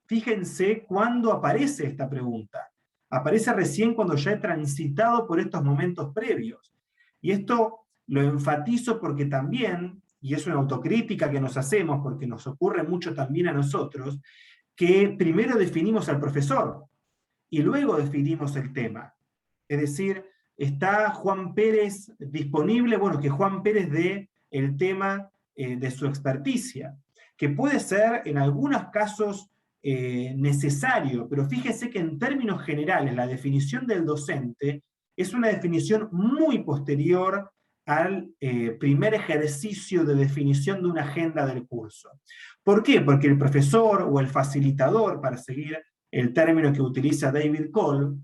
Fíjense cuándo aparece esta pregunta. Aparece recién cuando ya he transitado por estos momentos previos. Y esto lo enfatizo porque también, y es una autocrítica que nos hacemos, porque nos ocurre mucho también a nosotros, que primero definimos al profesor y luego definimos el tema. Es decir, ¿está Juan Pérez disponible? Bueno, que Juan Pérez dé el tema de su experticia, que puede ser en algunos casos necesario, pero fíjese que en términos generales la definición del docente es una definición muy posterior al primer ejercicio de definición de una agenda del curso. ¿Por qué? Porque el profesor o el facilitador, para seguir el término que utiliza David Cole,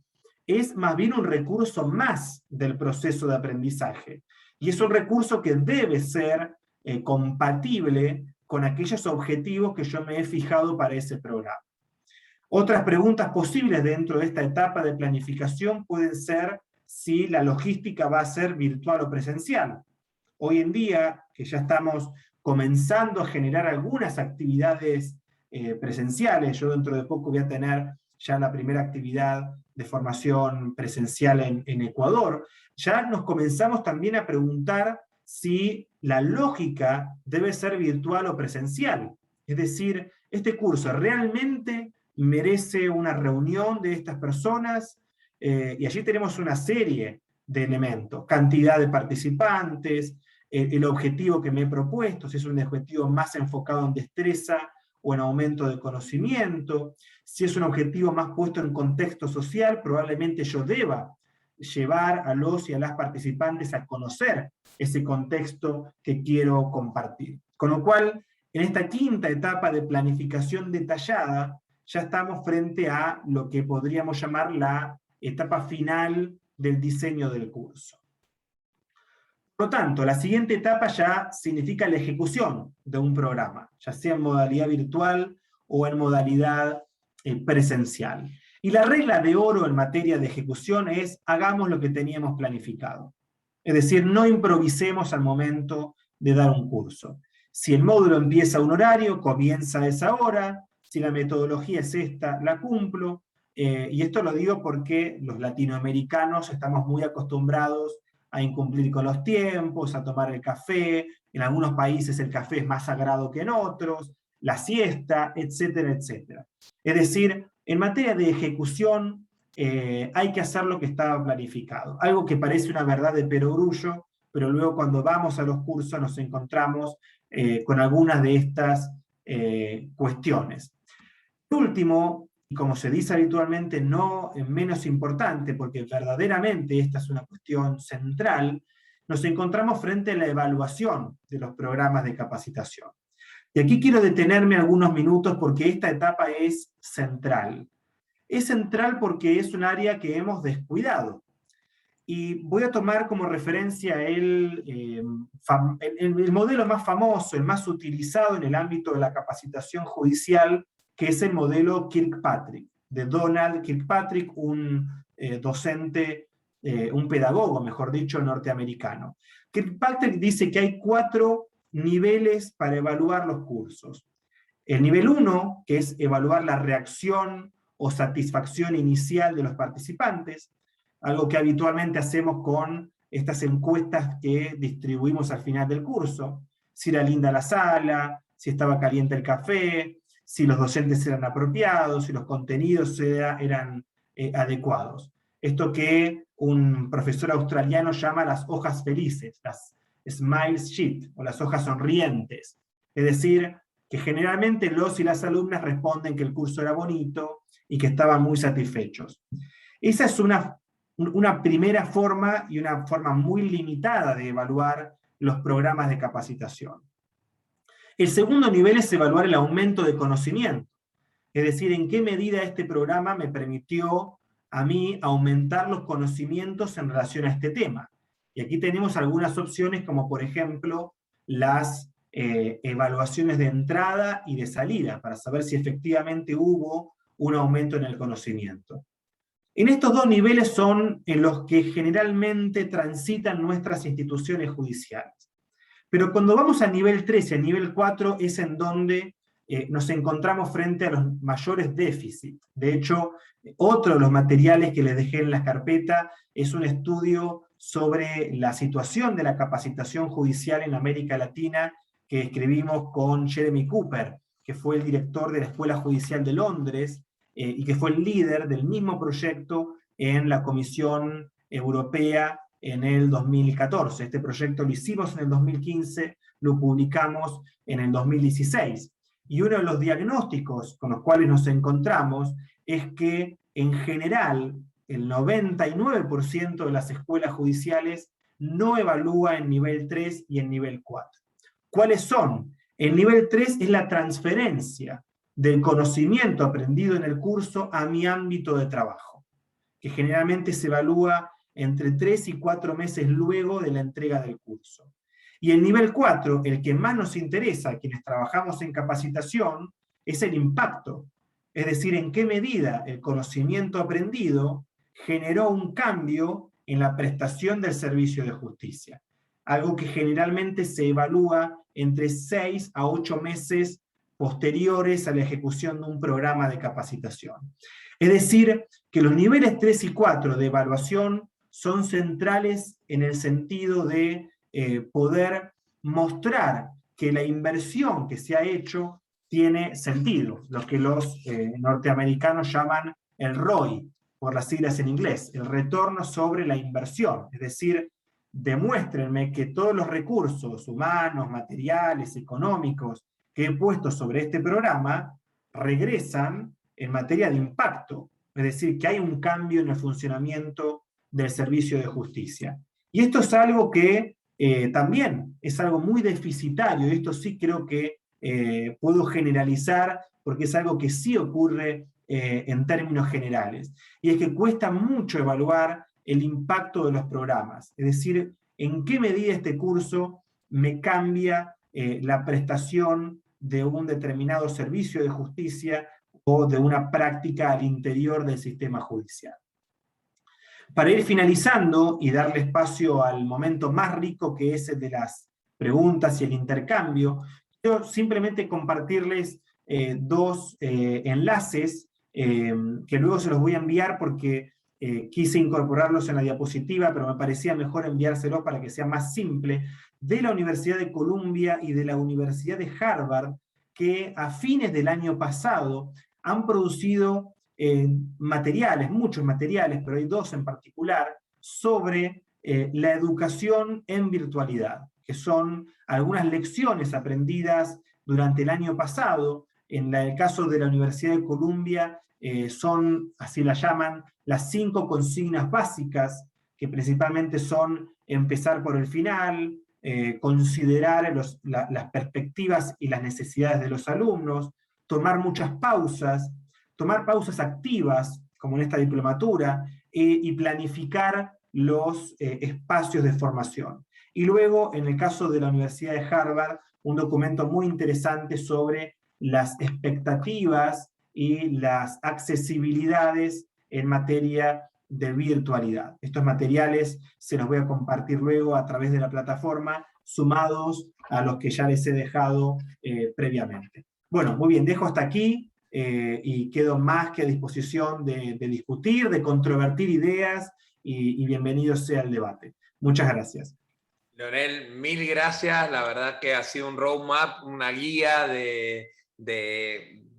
es más bien un recurso más del proceso de aprendizaje. Y es un recurso que debe ser compatible con aquellos objetivos que yo me he fijado para ese programa. Otras preguntas posibles dentro de esta etapa de planificación pueden ser si la logística va a ser virtual o presencial. Hoy en día, que ya estamos comenzando a generar algunas actividades presenciales, yo dentro de poco voy a tener ya la primera actividad de formación presencial en Ecuador, ya nos comenzamos también a preguntar si la lógica debe ser virtual o presencial. Es decir, ¿este curso realmente merece una reunión de estas personas? Y allí tenemos una serie de elementos, cantidad de participantes, el objetivo que me he propuesto, si es un objetivo más enfocado en destreza o en aumento de conocimiento, si es un objetivo más puesto en contexto social, probablemente yo deba llevar a los y a las participantes a conocer ese contexto que quiero compartir. Con lo cual, en esta quinta etapa de planificación detallada, ya estamos frente a lo que podríamos llamar la etapa final del diseño del curso. Por lo tanto, la siguiente etapa ya significa la ejecución de un programa, ya sea en modalidad virtual o en modalidad presencial. Y la regla de oro en materia de ejecución es: hagamos lo que teníamos planificado. Es decir, no improvisemos al momento de dar un curso. Si el módulo empieza a un horario, comienza a esa hora. Si la metodología es esta, la cumplo. Y esto lo digo porque los latinoamericanos estamos muy acostumbrados a incumplir con los tiempos, a tomar el café. En algunos países el café es más sagrado que en otros, la siesta, etcétera, etcétera. Es decir, en materia de ejecución, hay que hacer lo que estaba planificado. Algo que parece una verdad de perogrullo, pero luego cuando vamos a los cursos nos encontramos con algunas de estas cuestiones. Por último, y como se dice habitualmente, no menos importante, porque verdaderamente esta es una cuestión central, nos encontramos frente a la evaluación de los programas de capacitación. Y aquí quiero detenerme algunos minutos porque esta etapa es central. Es central porque es un área que hemos descuidado. Y voy a tomar como referencia el modelo más famoso, el más utilizado en el ámbito de la capacitación judicial, que es el modelo Kirkpatrick, de Donald Kirkpatrick, un docente, un pedagogo, mejor dicho, norteamericano. Kirkpatrick dice que hay 4 niveles para evaluar los cursos. El nivel 1, que es evaluar la reacción o satisfacción inicial de los participantes, algo que habitualmente hacemos con estas encuestas que distribuimos al final del curso. Si era linda la sala, si estaba caliente el café, si los docentes eran apropiados, si los contenidos eran adecuados. Esto que un profesor australiano llama las hojas felices, las smile sheet, o las hojas sonrientes. Es decir, que generalmente los y las alumnas responden que el curso era bonito y que estaban muy satisfechos. Esa es una primera forma, y una forma muy limitada de evaluar los programas de capacitación. El segundo nivel es evaluar el aumento de conocimiento, es decir, en qué medida este programa me permitió a mí aumentar los conocimientos en relación a este tema. Y aquí tenemos algunas opciones, como por ejemplo las evaluaciones de entrada y de salida, para saber si efectivamente hubo un aumento en el conocimiento. En estos 2 niveles son en los que generalmente transitan nuestras instituciones judiciales. Pero cuando vamos al nivel 3 y al nivel 4 es en donde nos encontramos frente a los mayores déficits. De hecho, otro de los materiales que les dejé en la carpeta es un estudio sobre la situación de la capacitación judicial en América Latina que escribimos con Jeremy Cooper, que fue el director de la Escuela Judicial de Londres y que fue el líder del mismo proyecto en la Comisión Europea en el 2014. Este proyecto lo hicimos en el 2015, lo publicamos en el 2016. Y uno de los diagnósticos con los cuales nos encontramos es que, en general, el 99% de las escuelas judiciales no evalúa en nivel 3 y en nivel 4. ¿Cuáles son? El nivel 3 es la transferencia del conocimiento aprendido en el curso a mi ámbito de trabajo, que generalmente se evalúa entre 3 y 4 meses luego de la entrega del curso. Y el nivel 4, el que más nos interesa a quienes trabajamos en capacitación, es el impacto. Es decir, en qué medida el conocimiento aprendido generó un cambio en la prestación del servicio de justicia. Algo que generalmente se evalúa entre 6 a 8 meses posteriores a la ejecución de un programa de capacitación. Es decir, que los niveles 3 y 4 de evaluación son centrales en el sentido de poder mostrar que la inversión que se ha hecho tiene sentido, lo que los norteamericanos llaman el ROI, por las siglas en inglés, el retorno sobre la inversión. Es decir, demuéstrenme que todos los recursos humanos, materiales, económicos que he puesto sobre este programa regresan en materia de impacto, es decir, que hay un cambio en el funcionamiento del servicio de justicia. Y esto es algo que también es algo muy deficitario, y esto sí creo que puedo generalizar, porque es algo que sí ocurre en términos generales, y es que cuesta mucho evaluar el impacto de los programas, es decir, en qué medida este curso me cambia la prestación de un determinado servicio de justicia o de una práctica al interior del sistema judicial. Para ir finalizando y darle espacio al momento más rico, que es el de las preguntas y el intercambio, quiero simplemente compartirles 2 enlaces que luego se los voy a enviar porque quise incorporarlos en la diapositiva, pero me parecía mejor enviárselos para que sea más simple, de la Universidad de Columbia y de la Universidad de Harvard, que a fines del año pasado han producido materiales, muchos materiales, pero hay dos en particular, sobre la educación en virtualidad, que son algunas lecciones aprendidas durante el año pasado. En el caso de la Universidad de Columbia, son, así la llaman, las 5 consignas básicas, que principalmente son empezar por el final, considerar las perspectivas y las necesidades de los alumnos, tomar muchas pausas, tomar pausas activas, como en esta diplomatura, y planificar los espacios de formación. Y luego, en el caso de la Universidad de Harvard, un documento muy interesante sobre las expectativas y las accesibilidades en materia de virtualidad. Estos materiales se los voy a compartir luego a través de la plataforma, sumados a los que ya les he dejado previamente. Bueno, muy bien, dejo hasta aquí y quedo más que a disposición de discutir, de controvertir ideas y bienvenido sea el debate. Muchas gracias. Leonel, mil gracias. La verdad que ha sido un roadmap, una guía de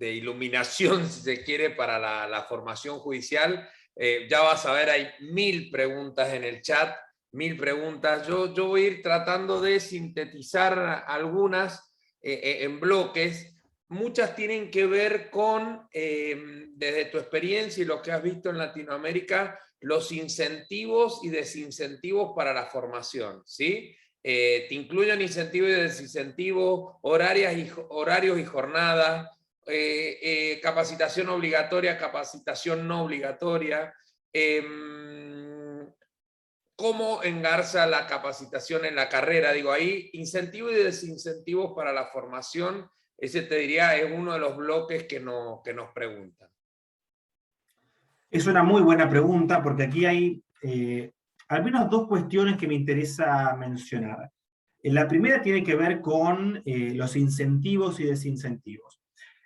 iluminación, si se quiere, para la formación judicial. Ya vas a ver, hay 1000 preguntas en el chat, 1000 preguntas. Yo voy a ir tratando de sintetizar algunas en bloques. Muchas tienen que ver con, desde tu experiencia y lo que has visto en Latinoamérica, los incentivos y desincentivos para la formación, ¿sí? Te incluyen incentivos y desincentivos, horarios y jornadas, capacitación obligatoria, capacitación no obligatoria, cómo engarza la capacitación en la carrera. Digo, ahí incentivos y desincentivos para la formación, ese te diría es uno de los bloques que nos preguntan. Es una muy buena pregunta porque aquí hay al menos dos cuestiones que me interesa mencionar. La primera tiene que ver con los incentivos y desincentivos.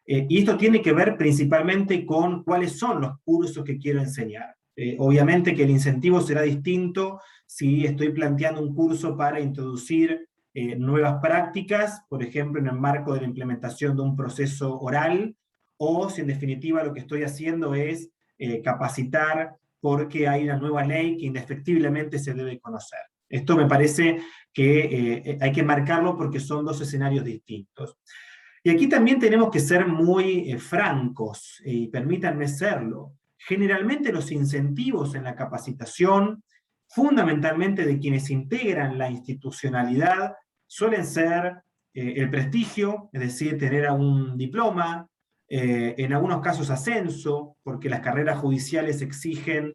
Y esto tiene que ver principalmente con cuáles son los cursos que quiero enseñar. Obviamente que el incentivo será distinto si estoy planteando un curso para introducir nuevas prácticas, por ejemplo, en el marco de la implementación de un proceso oral, o si en definitiva lo que estoy haciendo es capacitar porque hay una nueva ley que indefectiblemente se debe conocer. Esto me parece que hay que marcarlo porque son dos escenarios distintos. Y aquí también tenemos que ser muy francos, y permítanme serlo. Generalmente los incentivos en la capacitación, fundamentalmente de quienes integran la institucionalidad, suelen ser el prestigio, es decir, tener un diploma, en algunos casos ascenso, porque las carreras judiciales exigen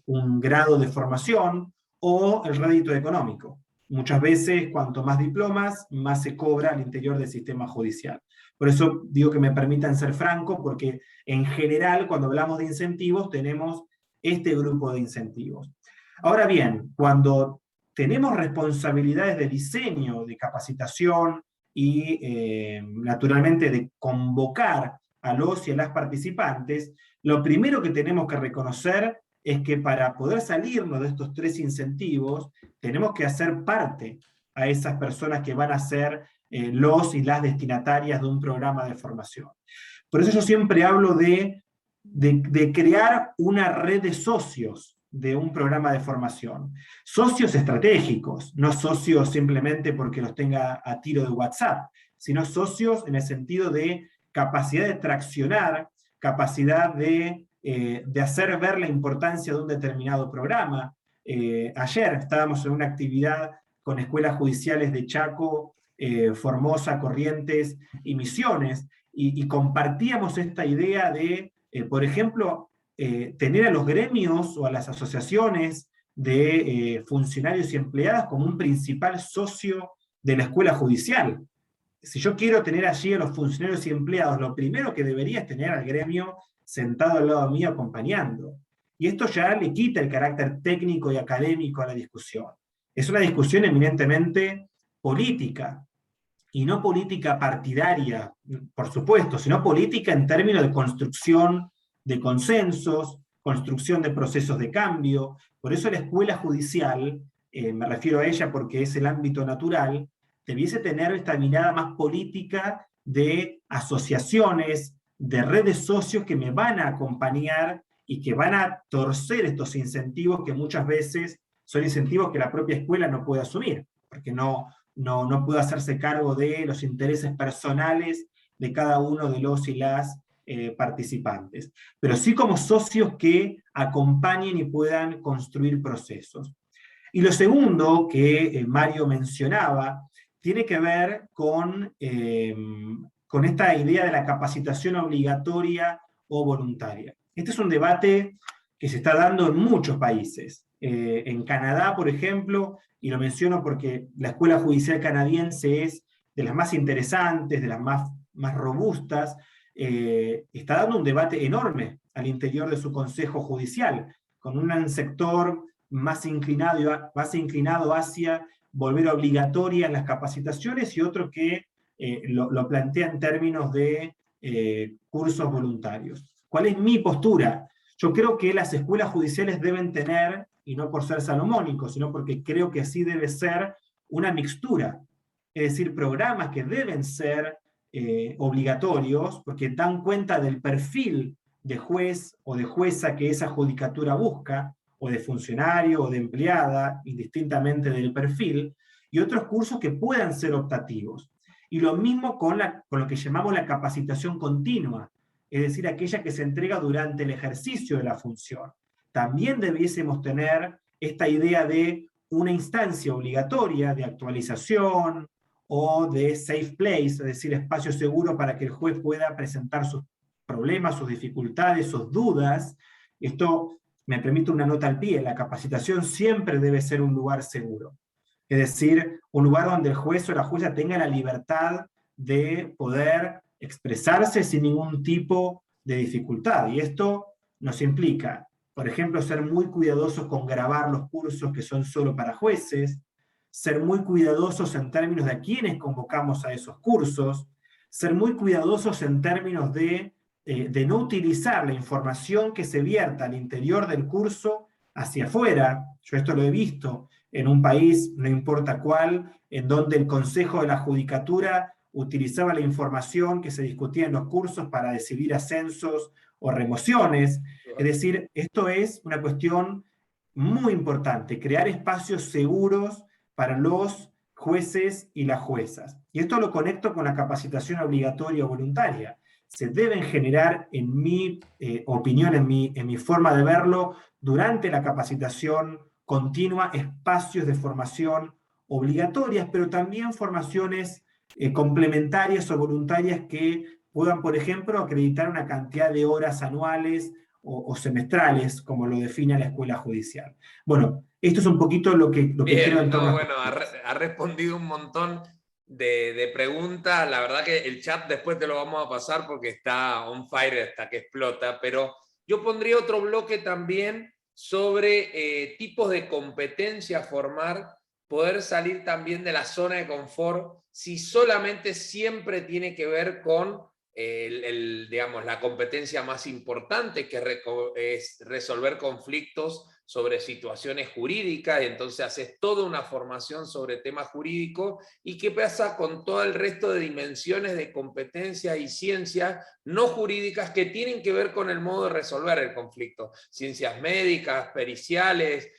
un grado de formación, o el rédito económico. Muchas veces, cuanto más diplomas, más se cobra al interior del sistema judicial. Por eso digo que me permitan ser franco, porque en general, cuando hablamos de incentivos, tenemos este grupo de incentivos. Ahora bien, cuando tenemos responsabilidades de diseño, de capacitación y naturalmente de convocar a los y a las participantes, lo primero que tenemos que reconocer es que para poder salirnos de estos tres incentivos, tenemos que hacer parte a esas personas que van a ser los y las destinatarias de un programa de formación. Por eso yo siempre hablo de crear una red de socios de un programa de formación. Socios estratégicos, no socios simplemente porque los tenga a tiro de WhatsApp, sino socios en el sentido de capacidad de traccionar, capacidad de hacer ver la importancia de un determinado programa. Ayer estábamos en una actividad con escuelas judiciales de Chaco, Formosa, Corrientes y Misiones, y compartíamos esta idea de, por ejemplo, tener a los gremios o a las asociaciones de funcionarios y empleadas como un principal socio de la escuela judicial. Si yo quiero tener allí a los funcionarios y empleados, lo primero que debería es tener al gremio sentado al lado mío acompañando. Y esto ya le quita el carácter técnico y académico a la discusión. Es una discusión eminentemente política, y no política partidaria, por supuesto, sino política en términos de construcción de consensos, construcción de procesos de cambio. Por eso la escuela judicial, me refiero a ella porque es el ámbito natural, debiese tener esta mirada más política de asociaciones, de red de socios que me van a acompañar y que van a torcer estos incentivos que muchas veces son incentivos que la propia escuela no puede asumir, porque no puede hacerse cargo de los intereses personales de cada uno de los y las participantes, pero sí como socios que acompañen y puedan construir procesos. Y lo segundo que Mario mencionaba tiene que ver con esta idea de la capacitación obligatoria o voluntaria. Este es un debate que se está dando en muchos países. En Canadá, por ejemplo, y lo menciono porque la escuela judicial canadiense es de las más interesantes, de las más robustas, está dando un debate enorme al interior de su consejo judicial, con un sector más inclinado hacia volver obligatoria las capacitaciones y otro que lo plantea en términos de cursos voluntarios. ¿Cuál es mi postura? Yo creo que las escuelas judiciales deben tener, y no por ser salomónicos, sino porque creo que así debe ser, una mixtura. Es decir, programas que deben ser obligatorios, porque dan cuenta del perfil de juez o de jueza que esa judicatura busca, o de funcionario o de empleada, indistintamente del perfil, y otros cursos que puedan ser optativos. Y lo mismo con lo que llamamos la capacitación continua, es decir, aquella que se entrega durante el ejercicio de la función. También debiésemos tener esta idea de una instancia obligatoria de actualización o de safe place, es decir, espacio seguro para que el juez pueda presentar sus problemas, sus dificultades, sus dudas. Esto me permite una nota al pie: la capacitación siempre debe ser un lugar seguro. Es decir, un lugar donde el juez o la jueza tenga la libertad de poder expresarse sin ningún tipo de dificultad. Y esto nos implica, por ejemplo, ser muy cuidadosos con grabar los cursos que son solo para jueces, ser muy cuidadosos en términos de a quiénes convocamos a esos cursos, ser muy cuidadosos en términos de no utilizar la información que se vierta al interior del curso hacia afuera. Yo esto lo he visto en un país, no importa cuál, en donde el Consejo de la Judicatura utilizaba la información que se discutía en los cursos para decidir ascensos o remociones. Es decir, esto es una cuestión muy importante, crear espacios seguros para los jueces y las juezas. Y esto lo conecto con la capacitación obligatoria o voluntaria. Se deben generar, en mi opinión, en mi forma de verlo, durante la capacitación continua, espacios de formación obligatorias, pero también formaciones complementarias o voluntarias que puedan, por ejemplo, acreditar una cantidad de horas anuales o semestrales, como lo define la escuela judicial. Bueno, esto es un poquito lo que creo en torno no, a... bueno, ha respondido un montón de preguntas. La verdad que el chat después te lo vamos a pasar porque está on fire hasta que explota, pero yo pondría otro bloque también sobre tipos de competencia a formar, poder salir también de la zona de confort, si solamente siempre tiene que ver con digamos, la competencia más importante, que es resolver conflictos sobre situaciones jurídicas, y entonces haces toda una formación sobre temas jurídicos. ¿Y qué pasa con todo el resto de dimensiones de competencia y ciencias no jurídicas que tienen que ver con el modo de resolver el conflicto? Ciencias médicas, periciales,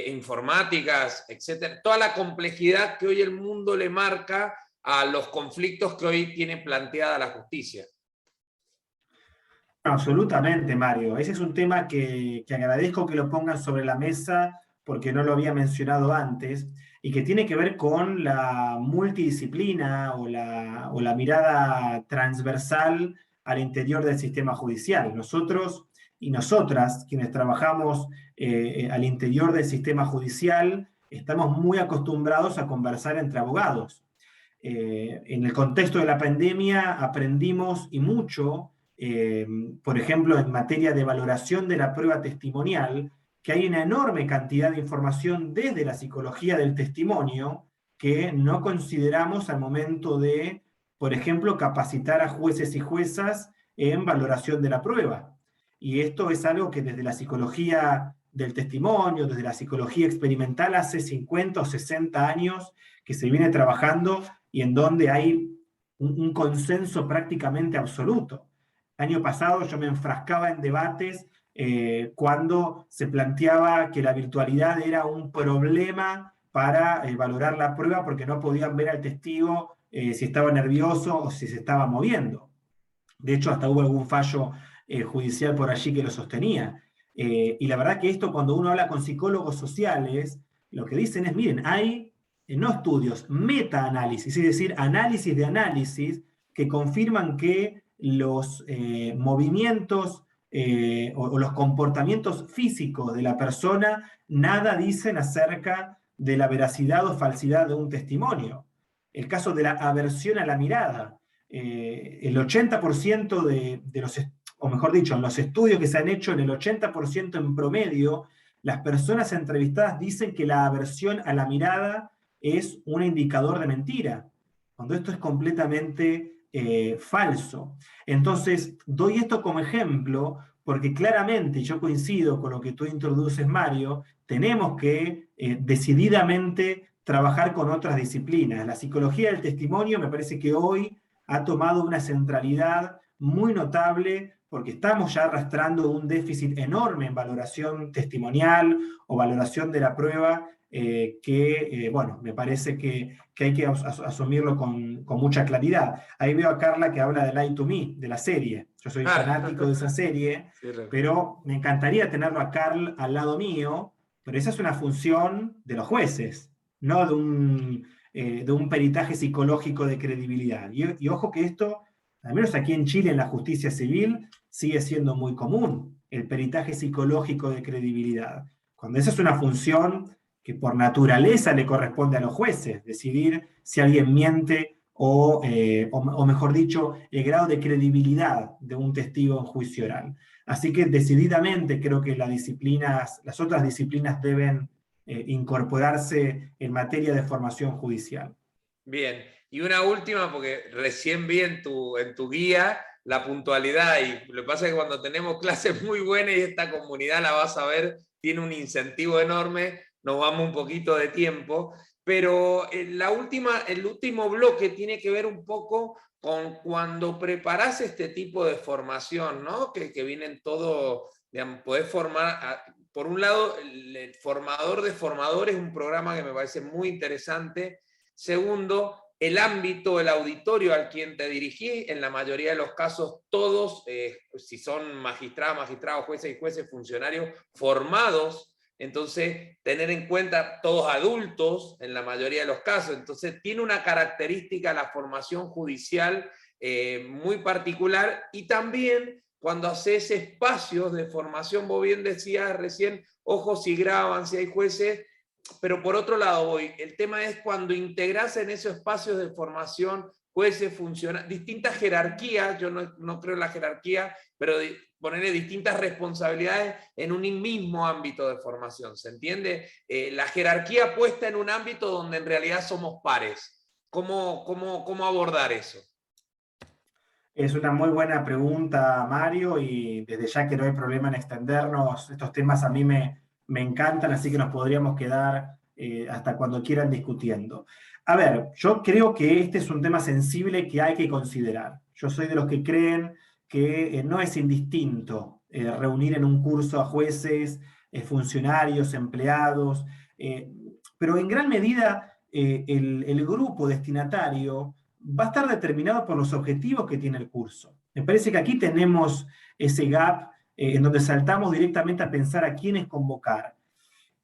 informáticas, etcétera. Toda la complejidad que hoy el mundo le marca a los conflictos que hoy tiene planteada la justicia. Absolutamente, Mario. Ese es un tema que agradezco que lo pongan sobre la mesa porque no lo había mencionado antes y que tiene que ver con la multidisciplina o la mirada transversal al interior del sistema judicial. Nosotros y nosotras, quienes trabajamos al interior del sistema judicial, estamos muy acostumbrados a conversar entre abogados. En el contexto de la pandemia aprendimos y mucho, por ejemplo, en materia de valoración de la prueba testimonial, que hay una enorme cantidad de información desde la psicología del testimonio que no consideramos al momento de, por ejemplo, capacitar a jueces y juezas en valoración de la prueba. Y esto es algo que desde la psicología del testimonio, desde la psicología experimental, hace 50 o 60 años que se viene trabajando y en donde hay un consenso prácticamente absoluto. año pasado yo me enfrascaba en debates cuando se planteaba que la virtualidad era un problema para valorar la prueba porque no podían ver al testigo si estaba nervioso o si se estaba moviendo. De hecho, hasta hubo algún fallo judicial por allí que lo sostenía. Y la verdad que esto, cuando uno habla con psicólogos sociales, lo que dicen es, miren, hay no estudios, metaanálisis, es decir, análisis de análisis que confirman que los movimientos o los comportamientos físicos de la persona nada dicen acerca de la veracidad o falsidad de un testimonio. El caso de la aversión a la mirada. El 80% de los, o mejor dicho, en los estudios que se han hecho, en el 80% en promedio, las personas entrevistadas dicen que la aversión a la mirada es un indicador de mentira, cuando esto es completamente falso. Entonces, doy esto como ejemplo porque claramente, yo coincido con lo que tú introduces, Mario, tenemos que decididamente trabajar con otras disciplinas. La psicología del testimonio me parece que hoy ha tomado una centralidad muy notable porque estamos ya arrastrando un déficit enorme en valoración testimonial o valoración de la prueba bueno, me parece que hay que asumirlo con mucha claridad. Ahí veo a Carla que habla de Lie to Me, de la serie. Yo soy fanático de esa serie, sí, pero me encantaría tenerlo a Carl al lado mío, pero esa es una función de los jueces, no de un peritaje psicológico de credibilidad. Y ojo que esto, al menos aquí en Chile, en la justicia civil, sigue siendo muy común, el peritaje psicológico de credibilidad. Cuando esa es una función que por naturaleza le corresponde a los jueces, decidir si alguien miente o mejor dicho, el grado de credibilidad de un testigo en juicio oral. Así que decididamente creo que las otras disciplinas deben incorporarse en materia de formación judicial. Bien, y una última, porque recién vi en tu guía la puntualidad, y lo que pasa es que cuando tenemos clases muy buenas y esta comunidad la vas a ver, tiene un incentivo enorme, nos vamos un poquito de tiempo, pero el último bloque tiene que ver un poco con cuando preparas este tipo de formación, ¿no? Que vienen todo, digamos, podés formar, por un lado, el formador de formadores es un programa que me parece muy interesante. Segundo, el ámbito, el auditorio al quien te dirigís, en la mayoría de los casos todos, si son magistrados, jueces y jueces, funcionarios formados, entonces tener en cuenta todos adultos en la mayoría de los casos, entonces tiene una característica la formación judicial muy particular, y también cuando haces espacios de formación, vos bien decías recién, ojo si graban, si hay jueces, pero por otro lado el tema es cuando integras en esos espacios de formación jueces, funcionarios, distintas jerarquías, yo no creo en la jerarquía, pero ponerle distintas responsabilidades en un mismo ámbito de formación, ¿se entiende? La jerarquía puesta en un ámbito donde en realidad somos pares. ¿Cómo abordar eso? Es una muy buena pregunta, Mario, y desde ya que no hay problema en extendernos, estos temas a mí me encantan, así que nos podríamos quedar hasta cuando quieran discutiendo. A ver, yo creo que este es un tema sensible que hay que considerar. Yo soy de los que creen que no es indistinto reunir en un curso a jueces, funcionarios, empleados, pero en gran medida el grupo destinatario va a estar determinado por los objetivos que tiene el curso. Me parece que aquí tenemos ese gap en donde saltamos directamente a pensar a quiénes convocar.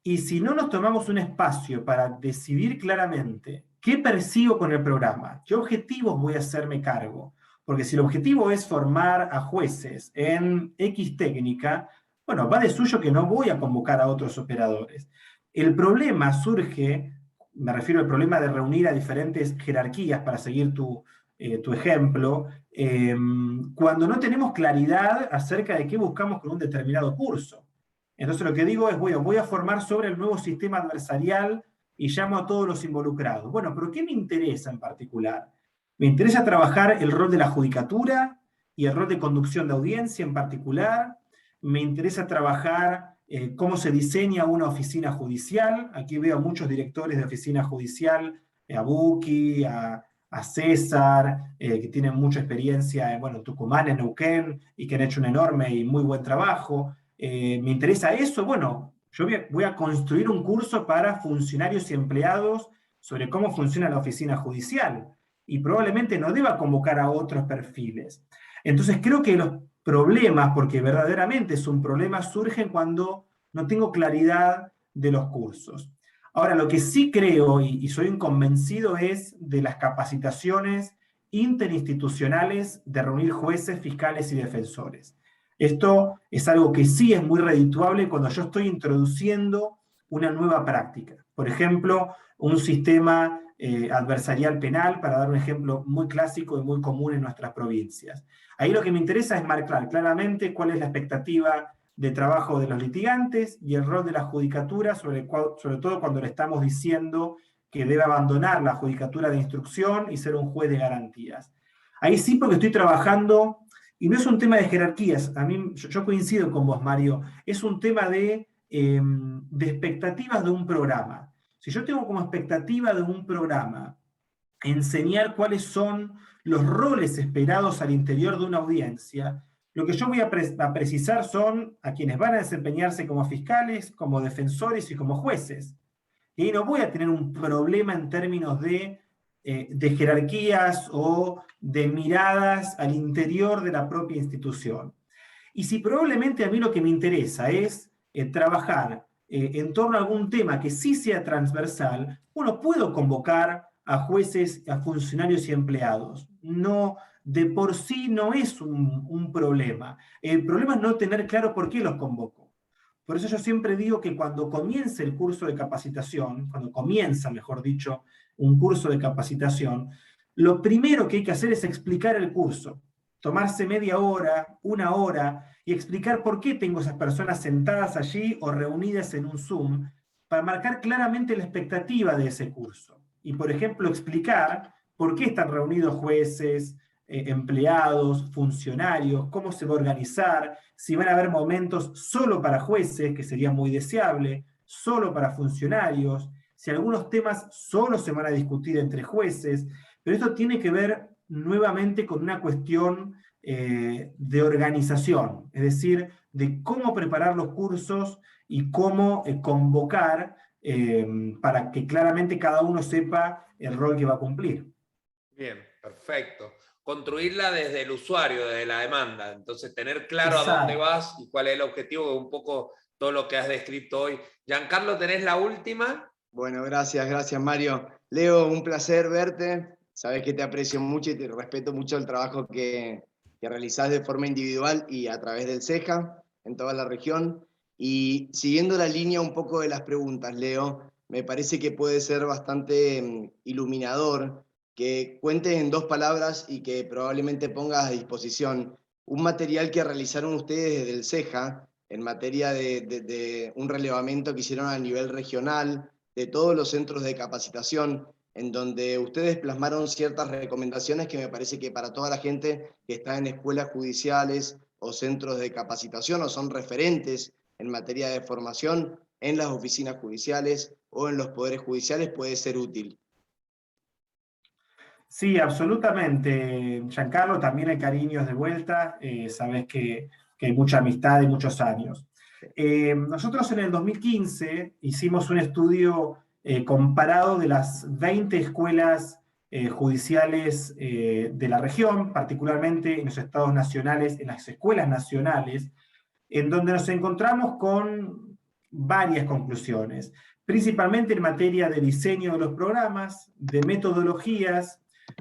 Y si no nos tomamos un espacio para decidir claramente qué persigo con el programa, qué objetivos voy a hacerme cargo, porque si el objetivo es formar a jueces en X técnica, bueno, va de suyo que no voy a convocar a otros operadores. El problema surge, me refiero al problema de reunir a diferentes jerarquías para seguir tu ejemplo, cuando no tenemos claridad acerca de qué buscamos con un determinado curso. Entonces lo que digo es, bueno, voy a formar sobre el nuevo sistema adversarial y llamo a todos los involucrados. Bueno, pero ¿qué me interesa en particular? Me interesa trabajar el rol de la judicatura y el rol de conducción de audiencia en particular. Me interesa trabajar cómo se diseña una oficina judicial. Aquí veo a muchos directores de oficina judicial, a Buki, a a César, que tienen mucha experiencia en Tucumán, en Neuquén, y que han hecho un enorme y muy buen trabajo. Me interesa eso. Bueno, yo voy a construir un curso para funcionarios y empleados sobre cómo funciona la oficina judicial, y probablemente no deba convocar a otros perfiles. Entonces creo que los problemas, porque verdaderamente es un problema, surgen cuando no tengo claridad de los cursos. Ahora, lo que sí creo y soy un convencido es de las capacitaciones interinstitucionales de reunir jueces, fiscales y defensores. Esto es algo que sí es muy redituable cuando yo estoy introduciendo una nueva práctica. Por ejemplo, un sistema adversarial penal, para dar un ejemplo muy clásico y muy común en nuestras provincias. Ahí lo que me interesa es marcar claramente cuál es la expectativa de trabajo de los litigantes y el rol de la judicatura, sobre todo cuando le estamos diciendo que debe abandonar la judicatura de instrucción y ser un juez de garantías. Ahí sí, porque estoy trabajando, y no es un tema de jerarquías, yo coincido con vos, Mario, es un tema de expectativas de un programa. Si yo tengo como expectativa de un programa enseñar cuáles son los roles esperados al interior de una audiencia, lo que yo voy a precisar son a quienes van a desempeñarse como fiscales, como defensores y como jueces. Y ahí no voy a tener un problema en términos de jerarquías o de miradas al interior de la propia institución. Y si probablemente a mí lo que me interesa es trabajar en torno a algún tema que sí sea transversal, bueno, puedo convocar a jueces, a funcionarios y empleados. No, de por sí no es un problema. El problema es no tener claro por qué los convoco. Por eso yo siempre digo que cuando comience el curso de capacitación, cuando comienza, mejor dicho, un curso de capacitación, lo primero que hay que hacer es explicar el curso. Tomarse media hora, una hora, y explicar por qué tengo esas personas sentadas allí o reunidas en un Zoom, para marcar claramente la expectativa de ese curso. Y, por ejemplo, explicar por qué están reunidos jueces, empleados, funcionarios, cómo se va a organizar, si van a haber momentos solo para jueces, que sería muy deseable, solo para funcionarios, si algunos temas solo se van a discutir entre jueces, pero esto tiene que ver nuevamente con una cuestión de organización, es decir, de cómo preparar los cursos y cómo convocar para que claramente cada uno sepa el rol que va a cumplir. Bien, perfecto. Construirla desde el usuario, desde la demanda. Entonces, tener claro Exacto. a dónde vas y cuál es el objetivo, un poco todo lo que has descrito hoy. Giancarlo, ¿tenés la última? Bueno, gracias Mario. Leo, un placer verte. Sabes que te aprecio mucho y te respeto mucho el trabajo que realizás de forma individual y a través del CEJA en toda la región. Y siguiendo la línea un poco de las preguntas, Leo, me parece que puede ser bastante iluminador que cuentes en 2 palabras y que probablemente pongas a disposición un material que realizaron ustedes desde el CEJA en materia de un relevamiento que hicieron a nivel regional, de todos los centros de capacitación, en donde ustedes plasmaron ciertas recomendaciones que me parece que para toda la gente que está en escuelas judiciales o centros de capacitación o son referentes en materia de formación en las oficinas judiciales o en los poderes judiciales puede ser útil. Sí, absolutamente, Giancarlo, también hay cariños de vuelta, sabes que hay mucha amistad y muchos años. Nosotros en el 2015 hicimos un estudio comparado de las 20 escuelas judiciales de la región, particularmente en los estados nacionales, en las escuelas nacionales, en donde nos encontramos con varias conclusiones, principalmente en materia de diseño de los programas, de metodologías,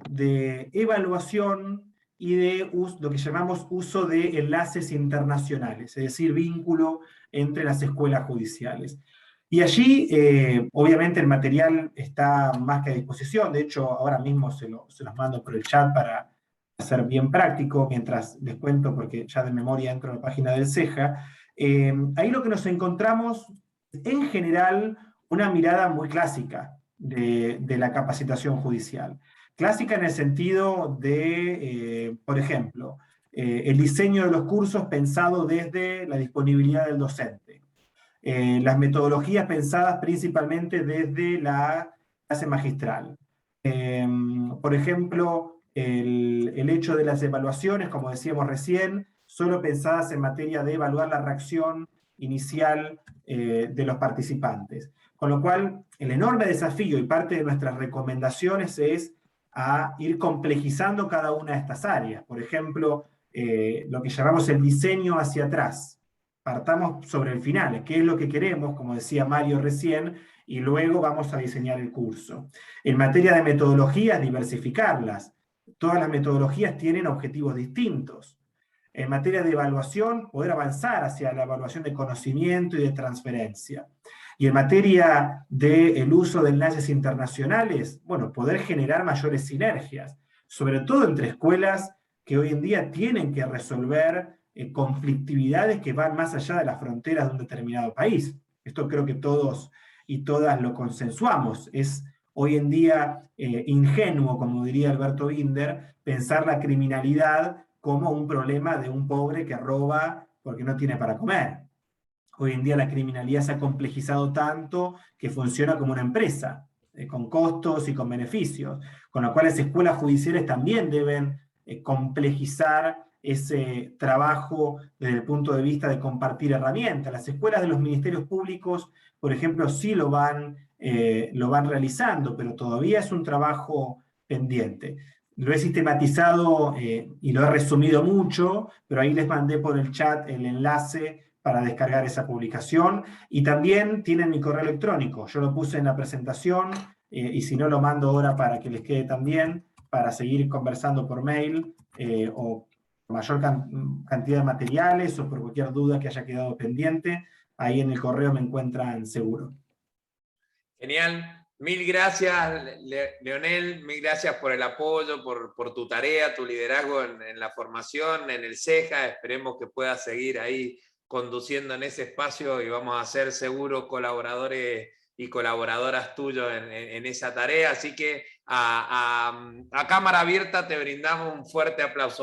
de evaluación y de lo que llamamos uso de enlaces internacionales, es decir, vínculo entre las escuelas judiciales. Y allí, obviamente, el material está más que a disposición. De hecho, ahora mismo se los mando por el chat para ser bien práctico, mientras les cuento, porque ya de memoria entro en la página del CEJA. Ahí lo que nos encontramos, en general, una mirada muy clásica de la capacitación judicial. Clásica en el sentido de, por ejemplo, el diseño de los cursos pensado desde la disponibilidad del docente. Las metodologías pensadas principalmente desde la clase magistral. Por ejemplo, el hecho de las evaluaciones, como decíamos recién, solo pensadas en materia de evaluar la reacción inicial de los participantes. Con lo cual, el enorme desafío y parte de nuestras recomendaciones es a ir complejizando cada una de estas áreas. Por ejemplo, lo que llamamos el diseño hacia atrás. Partamos sobre el final, qué es lo que queremos, como decía Mario recién, y luego vamos a diseñar el curso. En materia de metodologías, diversificarlas. Todas las metodologías tienen objetivos distintos. En materia de evaluación, poder avanzar hacia la evaluación de conocimiento y de transferencia. Y en materia del uso de enlaces internacionales, bueno, poder generar mayores sinergias, sobre todo entre escuelas que hoy en día tienen que resolver conflictividades que van más allá de las fronteras de un determinado país. Esto creo que todos y todas lo consensuamos. Es hoy en día ingenuo, como diría Alberto Binder, pensar la criminalidad como un problema de un pobre que roba porque no tiene para comer. Hoy en día la criminalidad se ha complejizado tanto que funciona como una empresa, con costos y con beneficios, con lo cual las escuelas judiciales también deben complejizar ese trabajo desde el punto de vista de compartir herramientas. Las escuelas de los ministerios públicos, por ejemplo, sí lo van realizando, pero todavía es un trabajo pendiente. Lo he sistematizado y lo he resumido mucho, pero ahí les mandé por el chat el enlace para descargar esa publicación. Y también tienen mi correo electrónico. Yo lo puse en la presentación y si no lo mando ahora para que les quede también, para seguir conversando por mail o mayor cantidad de materiales o por cualquier duda que haya quedado pendiente. Ahí en el correo me encuentran seguro. Genial. Mil gracias, Leonel. Mil gracias por el apoyo, por tu tarea, tu liderazgo en la formación, en el CEJA. Esperemos que puedas seguir ahí conduciendo en ese espacio y vamos a ser seguros colaboradores y colaboradoras tuyos en esa tarea. Así que a cámara abierta te brindamos un fuerte aplauso.